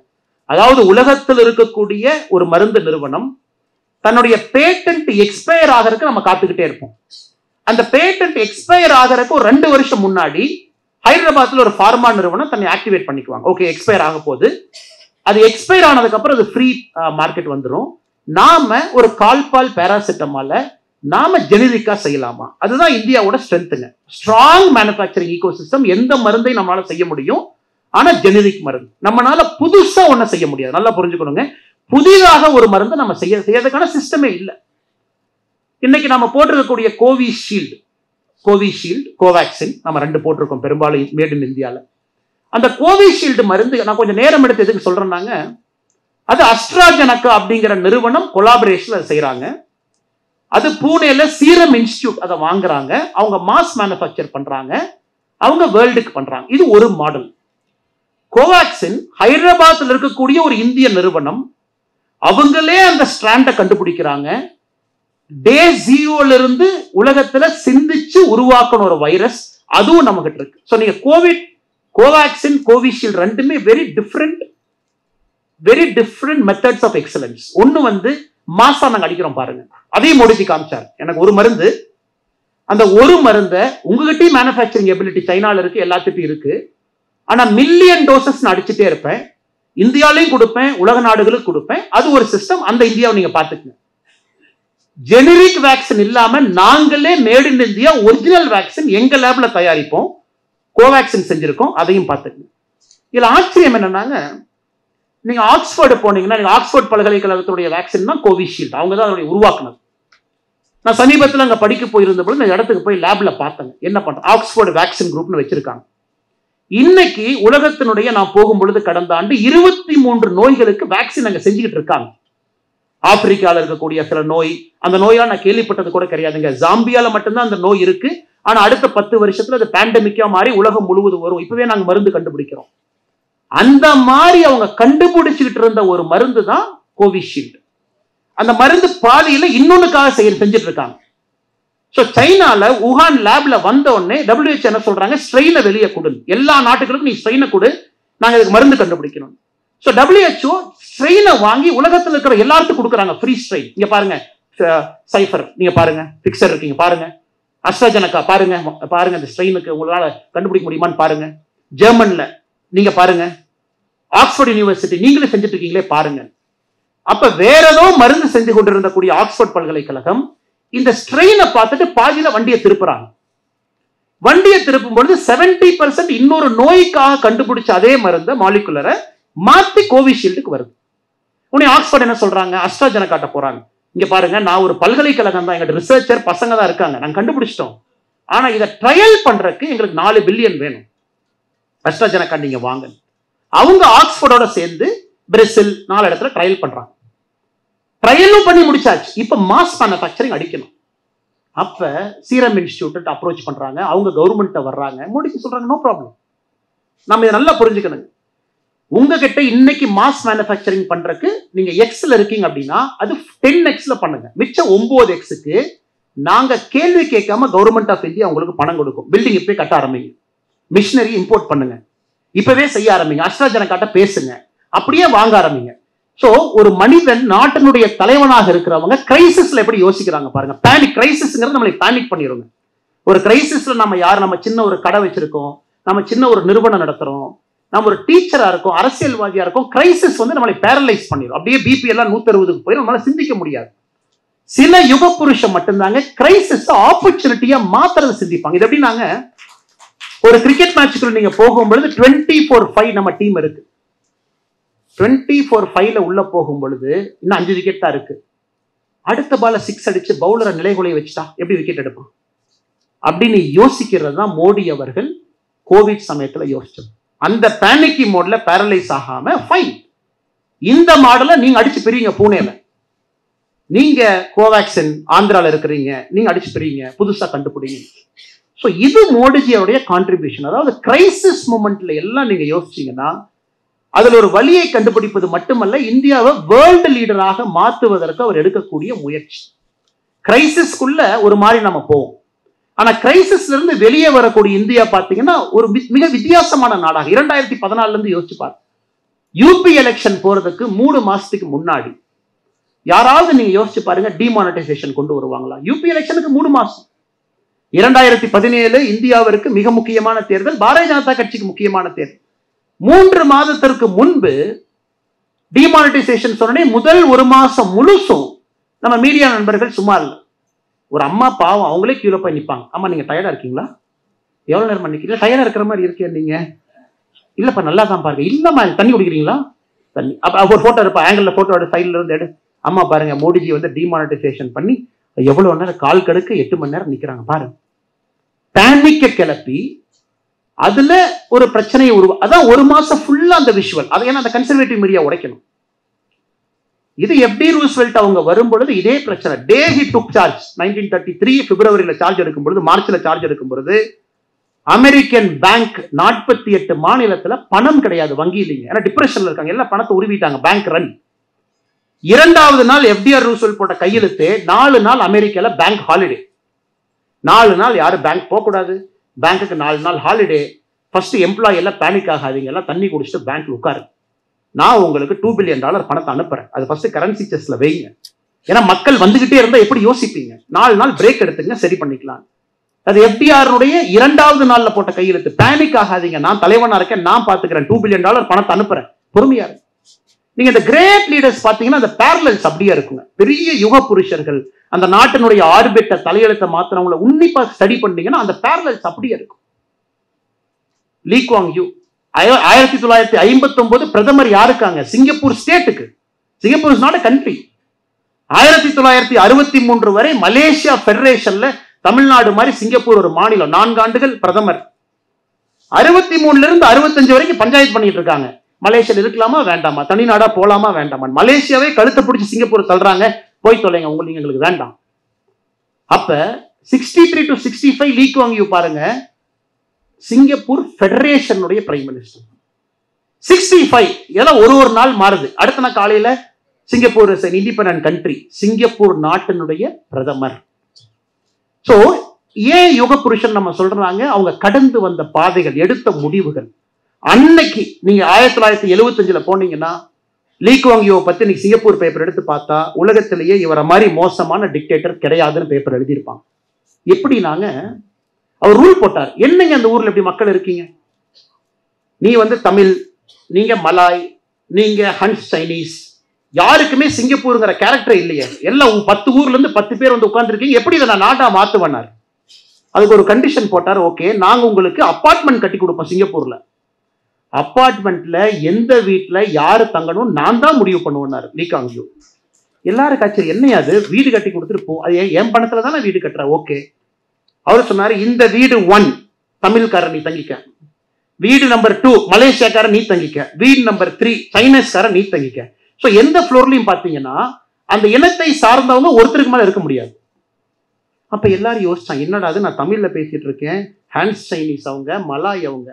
அதாவது உலகத்தில் இருக்கக்கூடிய ஒரு மருந்து நிறுவனம் தன்னுடைய பேட்டன்ட் எக்ஸ்பயர் ஆகிறதுக்கு நம்ம காத்துக்கிட்டே இருப்போம். அந்த பேட்டன்ட் எக்ஸ்பயர் ஆகிறதுக்கு ஒரு 2 வருஷம் முன்னாடி ஹைதராபாத்ல ஒரு ஃபார்மா நிறுவனம் தன்னை ஆக்டிவேட் பண்ணிக்குவாங்க. ஓகே எக்ஸ்பயர் ஆக போகுது, அது எக்ஸ்பயர் ஆனதுக்கு அப்புறம் அது ஃப்ரீ மார்க்கெட் வந்துடும். நாம ஒரு கால்பால் பேராசிட்டமால நாம ஜெனரிக்கா செய்யலாமா? அதுதான் இந்தியாவோட ஸ்ட்ரென்த்துங்க. Strong manufacturing ecosystem. எந்த மருந்தை நம்மளால செய்ய முடியும், ஆனா ஜெனரிக் மருந்து நம்மளால புதுசா ஒன்ன செய்ய முடியாது. நல்லா புரிஞ்சுக்கணுங்க, புதிதாக ஒரு மருந்து நம்ம செய்யறதுக்கான சிஸ்டமே இல்லை. இன்னைக்கு நம்ம போட்டிருக்கக்கூடிய கோவிஷீல்டு, கோவேக்சின் நம்ம 2 போட்டிருக்கோம், பெரும்பாலும் மேட் இன் இந்தியாவில். அந்த கோவிஷீல்டு மருந்து நான் கொஞ்சம் நேரம் எடுத்து எதுக்கு சொல்றேன்னாங்க, அது அஸ்ட்ராஜெனகா அப்படிங்கிற நிறுவனம் கொலாபரேஷன்ல செய்யறாங்க. அது பூனேல சீரம் இன்ஸ்டிடியூட் அதை வாங்குறாங்க, அவங்க மாஸ் மேனுஃபேக்சர் பண்றாங்க, அவங்க வேர்ல்டுக்கு பண்றாங்க. இது ஒரு மாடல். கோவேக்சின் ஹைதராபாத்ல இருக்கக்கூடிய ஒரு இந்திய நிறுவனம், அவங்களே அந்த ஸ்ட்ராண்டை கண்டுபிடிக்கிறாங்க. டே 0ல இருந்து உலகத்துல சிந்திச்சு உருவாக்கணும் ஒரு வைரஸ், அதுவும் நம்ம கிட்ட இருக்கு. சோ நீங்க கோவேக்சின் கோவிஷீல்டு ரெண்டுமே very different methods of excellence. ஒன்னு வந்து மாசா நாங்க அடிக்கிறோம் பாருங்க, அதையும் மோடிஜி காமிச்சார். எனக்கு ஒரு மருந்து, அந்த ஒரு மருந்தை உங்ககிட்டயும் மேனுஃபேக்சரிங் எபிலிட்டி சைனால இருக்கு, எல்லாத்துட்டும் இருக்கு. ஆனா மில்லியன் டோசஸ் நான் அடிச்சுட்டே இருப்பேன், இந்தியாலையும் கொடுப்பேன், உலக நாடுகளுக்கு கொடுப்பேன். அது ஒரு சிஸ்டம். அந்த இந்தியாவை நீங்க பாத்துக்கங்க. ஜெனரிக் வேக்சின் இல்லாம நாங்களே made in India original vaccine எங்க லேப்ல தயாரிப்போம், கோவேக்சின் செஞ்சிருக்கோம், அதையும் பார்த்துக்கங்க. இதுல ஆச்சரியம் என்னன்னாங்க, நீங்க ஆக்ஸ்போர்டு போனீங்கன்னா, நீங்க ஆக்ஸ்போர்ட் பல்கலைக்கழகத்துடைய வேக்சின் தான் கோவிஷீல்டு, அவங்க தான் அதனுடைய உருவாக்குனது. நான் சமீபத்தில் அங்க படிக்க போயிருந்த பொழுது இந்த இடத்துக்கு போய் லேப்ல பார்த்தேங்க, என்ன பண்றேன், ஆக்ஸ்போர்டு வேக்சின் குரூப்னு வச்சிருக்காங்க. இன்னைக்கு உலகத்தினுடைய நான் போகும் பொழுது கடந்த ஆண்டு 23 நோய்களுக்கு வேக்சின் அங்க செஞ்சுக்கிட்டு இருக்காங்க. ஆப்பிரிக்கால இருக்கக்கூடிய சில நோய், அந்த நோயால் நான் கேள்விப்பட்டது கூட கிடையாதுங்க. ஜாம்பியால மட்டும்தான் அந்த நோய் இருக்கு. ஆனா அடுத்த 10 வருஷத்துல அது பேண்டமிக்கா மாறி உலகம் முழுவதும் வரும். இப்பவே நாங்க மருந்து கண்டுபிடிக்கிறோம். அந்த மாதிரி அவங்க கண்டுபிடிச்சுக்கிட்டு இருந்த ஒரு மருந்து தான் கோவிஷீல்டு. அந்த மருந்து பாலியில இன்னொன்னுக்காக செஞ்சுட்டு இருக்காங்க. சோ சைனால உஹான் லேப்ல வந்த உடனே WHO என்ன சொல்றாங்க, ஸ்ட்ரெயினை வெளியே கொடு, எல்லா நாட்டுகளுக்கும் நீ ஸ்ட்ரெயினை கொடு, நாங்க இதுக்கு மருந்து கண்டுபிடிக்கணும். சோ WHO ஸ்ட்ரெயினை வாங்கி உலகத்தில் இருக்கிற எல்லாருக்கும் கொடுக்குறாங்க, ஃப்ரீ ஸ்ட்ரெயின். இங்க பாருங்க, சைஃபர் நீங்க பாருங்க, பிக்சர் இருக்கீங்க பாருங்க, அஸ்ட்ராஜெனகா பாருங்க, அந்த ஸ்ட்ரெயினுக்கு உங்களால கண்டுபிடிக்க முடியுமான்னு பாருங்க. ஜெர்மன்ல நீங்க பாருங்க, ஆக்ஸ்போர்ட் யூனிவர்சிட்டி நீங்களே செஞ்சுட்டு இருக்கீங்களே பாருங்க. அப்ப வேற ஏதோ மருந்து செஞ்சு கொண்டிருந்த கூடிய ஆக்ஸ்போர்ட் பல்கலைக்கழகம் இந்த ஸ்ட்ரெயினை பார்த்துட்டு பாதியில வண்டியை திருப்புறாங்க. வண்டியை திருப்பும் பொழுது 70% இன்னொரு நோய்க்காக கண்டுபிடிச்ச அதே மருந்த மாலிகுலரை மாத்தி கோவிஷீல்டுக்கு வருது. உடனே ஆக்ஸ்போர்ட் என்ன சொல்றாங்க, அஸ்ட்ராஜெனகாட்ட போறாங்க. இங்க பாருங்க, நான் ஒரு பல்கலைக்கழகம் தான், எங்க ரிசர்ச்சர் பசங்க தான் இருக்காங்க, நாங்க கண்டுபிடிச்சிட்டோம். ஆனா இதை ட்ரையல் பண்றதுக்கு எங்களுக்கு 4 பில்லியன் வேணும், அஸ்ட்ராஜெனகா நீங்க வாங்க. அவங்க ஆக்ஸ்போர்டோட சேர்ந்து பிரேசில் 4 இடத்துல ட்ரையல் பண்றாங்க. ட்ரையலும் பண்ணி முடிச்சாச்சு. இப்ப மாஸ் மேனுஃபேக்சரிங் அடிக்கணும். அப்ப சீரம் இன்ஸ்டிடியூட் அப்ரோச் பண்றாங்க, அவங்க கவர்மெண்ட்ட வர்றாங்க. மோடிக்கு சொல்றாங்க நோ ப்ராப்ளம். நம்ம இதை நல்லா புரிஞ்சுக்கணுங்க. உங்ககிட்ட இன்னைக்கு மாஸ் மேனுஃபேக்சரிங் பண்றதுக்கு நீங்க எக்ஸ்ல இருக்கீங்க அப்படின்னா அது 10x பண்ணுங்க. மிச்சம் 9x நாங்க கேள்வி கேட்காம கவர்மெண்ட் ஆஃப் இந்தியா உங்களுக்கு பணம் கொடுக்கும். பில்டிங் இப்பவே கட்ட ஆரம்பிங்க, மிஷினரி இம்போர்ட் பண்ணுங்க, இப்பவே செய்ய ஆரம்பிங்க, அஸ்ட்ராஜெனகாட்ட பேசுங்க, அப்படியே வாங்க ஆரம்பிங்க. சோ ஒரு மனிதன் நாட்டினுடைய தலைவனாக இருக்கிறவங்க கிரைசிஸ்ல எப்படி யோசிக்கிறாங்க பாருங்க. பேனிக் கிரைசிஸ்ங்கிறது நம்மளை பேனிக் பண்ணிடுங்க. ஒரு கிரைசிஸ்ல நம்ம சின்ன ஒரு கடை வச்சிருக்கோம், நம்ம சின்ன ஒரு நிறுவனம் நடத்துறோம், நம்ம ஒரு டீச்சரா இருக்கும், அரசியல்வாதியா இருக்கும், கிரைசிஸ் நம்மளை பேரலைஸ் பண்ணிடும். அப்படியே பிபி எல்லாம் 160க்கு போய் நம்மளால சிந்திக்க முடியாது. சில யுக புருஷன் மட்டும்தாங்க கிரைசிஸ் ஆப்பர்ச்சுனிட்டியா மாத்திரத சிந்திப்பாங்க. இது எப்படின்னாங்க, ஒரு கிரிக்கெட் மேட்சுக்குள்ள நீங்க போகும்பொழுது 24-5 நம்ம டீம் இருக்கு. 24-5 உள்ள போகும் பொழுது இன்னும் 5 விக்கெட் தான் இருக்கு. அடுத்த பால 6 அடிச்சு பவுலரை நிலைகுலைய வச்சுட்டா எப்படி விக்கெட் எடுப்பான் அப்படின்னு யோசிக்கிறது தான் மோடி அவர்கள் கோவிட் சமயத்துல யோசிச்சது. அந்த பேனிக்கி மோட்ல பேரலைஸ் ஆகாம ஃபைன், இந்த மாடலை நீங்க அடிச்சு பிரிங்க. பூனேல நீங்க கோவேக்சின் ஆந்திரால இருக்கிறீங்க, நீங்க அடிச்சு பிரிங்க, புதுசா கண்டுபிடிங்க. ஸோ இது மோடிஜியோடைய கான்ட்ரிபியூஷன். அதாவது கிரைசிஸ் மூமெண்ட்ல எல்லாம் நீங்க யோசிச்சீங்கன்னா அதுல ஒரு வழியை கண்டுபிடிப்பது மட்டுமல்ல, இந்தியாவை வேர்ல்டு லீடராக மாற்றுவதற்கு அவர் எடுக்கக்கூடிய முயற்சி. கிரைசிஸ்குள்ள ஒரு மாதிரி நம்ம போவோம், ஆனா கிரைசிஸ்ல இருந்து வெளியே வரக்கூடிய இந்தியா பாத்தீங்கன்னா ஒரு மிக வித்தியாசமான நாடாக 2014 இருந்து யோசிச்சு பாருங்க. யூபி எலெக்ஷன் போறதுக்கு 3 மாசத்துக்கு முன்னாடி யாராவது நீங்க யோசிச்சு பாருங்க டிமானிட்டைசேஷன் கொண்டு வருவாங்களா? யூபி எலெக்ஷனுக்கு 3 மாசம். 2017 இந்தியாவிற்கு மிக முக்கியமான தேர்தல், பாரதிய ஜனதா கட்சிக்கு முக்கியமான தேர்தல். 3 மாதத்திற்கு முன்பு டிமானிட்டைசேஷன் சொன்னே முதல் 1 மாசம் முழுசும் நம்ம மீடியா நண்பர்கள் சும்மா இல்லை. ஒரு அம்மா பாவம், அவங்களே கீழே போய் நிற்பாங்க. அம்மா நீங்க டயர்டா இருக்கீங்களா? எவ்வளவு நேரம் நிக்கிறீங்க? டயர்டா இருக்கிற மாதிரி இருக்கேன் நீங்க. இல்லப்பா நல்லா தான் பாருங்க. இல்லம்மா தண்ணி குடிக்கிறீங்களா? தண்ணி. அப்ப ஒரு போட்டோ இருப்பா, ஆங்கிள் போட்டோ சைட்ல இருந்து எடு. அம்மா பாருங்க மோடிஜி டிமானிட்டைசேஷன் பண்ணி எவ்வளவு நேரம், கால் கடுக்க 8 மணி நேரம் நிக்கிறாங்க பாருங்க. பேனிக்க கிளப்பி அதுல ஒரு பிரச்சனையை அதான் 1 மாசம் ஃபுல்லா அந்த விஷுவல். அதை ஏன்னா அந்த கன்சர்வேட்டிவ் மீடியா உடைக்கணும். இது எஃப்டி ரூஸ்வெல்ட் அவங்க வரும்பொழுது இதே பிரச்சனை. டே ஹி டுக் சார்ஜ் 1933 பிப்ரவரியில சார்ஜ் எடுக்கும் பொழுது, மார்ச்ல சார்ஜ் எடுக்கும் பொழுது அமெரிக்கன் பேங்க் 48 மாநிலத்துல பணம் கிடையாது, வங்கி இல்லைங்க. ஏன்னா டிப்ரெஷன்ல இருக்காங்க, எல்லாம் பணத்தை உருவிட்டாங்க, பேங்க் ரன். 2வது நாள் எஃப்டிஆர் ரூஸ்வெல்ட் போட்ட கையெழுத்து, 4 நாள் அமெரிக்கால பேங்க் ஹாலிடே. 4 நாள் யாரும் பேங்க் போக கூடாது, பேங்க்குக்கு 4 நாள் ஹாலிடே. ஃபர்ஸ்ட் எம்ப்ளாயி எல்லாம் பேனிக் ஆகாதீங்க, எல்லாம் தண்ணி குடிச்சிட்டு பேங்க்ல உட்காரு, நான் உங்களுக்கு $2 பில்லியன் பணத்தை அனுப்புறேன், அது ஃபர்ஸ்ட் கரன்சி செஸ்ல வைங்க. ஏன்னா மக்கள் வந்துகிட்டே இருந்தா எப்படி யோசிப்பீங்க, 4 நாள் பிரேக் எடுத்துங்க, சரி பண்ணிக்கலாம். அது எஃப்டிஆருடைய 2வது நாள்ல போட்ட கையெழுத்து. பேனிக் ஆகாதீங்க, நான் தலைவனா இருக்கேன், நான் பாத்துக்கிறேன், $2 பில்லியன் பணத்தை அனுப்புறேன், பொறுமையா இருக்கு. நீங்க இந்த கிரேட் லீடர்ஸ் பாத்தீங்கன்னா அந்த பேரலல்ஸ் அப்படியே இருக்குங்க. பெரிய யுக புருஷர்கள், அந்த நாட்டினுடைய ஆர்பிட்ட தலையெழுத்தை மாத்திரவங்களை உன்னிப்பா ஸ்டடி பண்ணீங்கன்னா அந்த பேரலல்ஸ் அப்படியே இருக்கும். லீ குவாங் யூ 1959 பிரதமர் யாருக்காங்க? சிங்கப்பூர் ஸ்டேட்டுக்கு. Singapore is not a country. 1963 வரை மலேசியா பெடரேஷன்ல தமிழ்நாடு மாதிரி சிங்கப்பூர் ஒரு மாநிலம். 4 ஆண்டுகள் பிரதமர். 63 இருந்து 65 வரைக்கும் பஞ்சாயத்து பண்ணிட்டு இருக்காங்க. மலேசியா இருக்கலாமா வேண்டாமா, தனிநாடா போலாமா வேண்டாமா. மலேசியாவே கழுத்தை பிடிச்சி சிங்கப்பூர் தள்ளுறாங்க, போய் தொலைங்க, உங்களுக்கு எங்களுக்கு வேண்டாம். அப்ப 63 to 65 லீ குவாங் யூ பாருங்க, சிங்கப்பூர் பெடரேஷனுடைய பிரைம் மினிஸ்டர். 65 இதெல்லாம் ஒரு நாள் மாறுது. அடுத்த நாள் காலையில Singapore is an independent country, Singapore நாட்டினுடைய பிரதமர். சோ ஏன் யுக புருஷன் நம்ம சொல்றாங்க? அவங்க கடந்து வந்த பாதைகள், எடுத்த முடிவுகள். அன்னைக்கு நீங்க 1975 போனீங்கன்னா லீ குவாங் யூ பத்தி நீங்க சிங்கப்பூர் பேப்பர் எடுத்து பார்த்தா உலகத்திலேயே இவரை மாதிரி மோசமான டிக்டேட்டர் கிடையாதுன்னு பேப்பர் எழுதியிருப்பாங்க. எப்படினாங்க அவர் ரூல் போட்டார். என்னங்க அந்த ஊர்ல எப்படி மக்கள் இருக்கீங்க? நீ தமிழ், நீங்க மலாய், நீங்க ஹன்ஸ் சைனீஸ், யாருக்குமே சிங்கப்பூருங்கிற கேரக்டர் இல்லையே. எல்லாம் 10 ஊர்ல இருந்து 10 பேர் உட்கார்ந்து இருக்கீங்க, எப்படி இதை நான் நாட்டா மாத்துவேனார். அதுக்கு ஒரு கண்டிஷன் போட்டார். ஓகே, நாங்க உங்களுக்கு அபார்ட்மெண்ட் கட்டி கொடுப்போம் சிங்கப்பூர்ல, அப்பார்ட்மெண்ட்ல எந்த வீட்டுல யாரு தங்கணும் நான் தான் முடிவு பண்ணுவேன்னாரு லீ காங் யூ. எல்லாரும் கட்சி என்னையாது வீடு கட்டி கொடுத்துட்டு போ, அது என் பணத்துல தானே வீடு கட்டுற, ஓகே. அவர் சொன்னாரு இந்த வீடு 1 தமிழ்காரர் நீ தங்கிக்க, வீடு நம்பர் 2 மலேசியாக்காரர் நீ தங்கிக்க, வீடு நம்பர் 3 சைனீஸ்காரர் நீ தங்கிக்க. ஸோ எந்த ஃப்ளோர்லையும் பார்த்தீங்கன்னா அந்த இனத்தை சார்ந்தவங்க ஒருத்தருக்கு மேல இருக்க முடியாது. அப்ப எல்லாரும் யோசிச்சாங்க என்னடா அது நான் தமிழ்ல பேசிட்டு இருக்கேன், ஹான்ஸ் சைனீஸ் அவங்க, மலாய் அவங்க.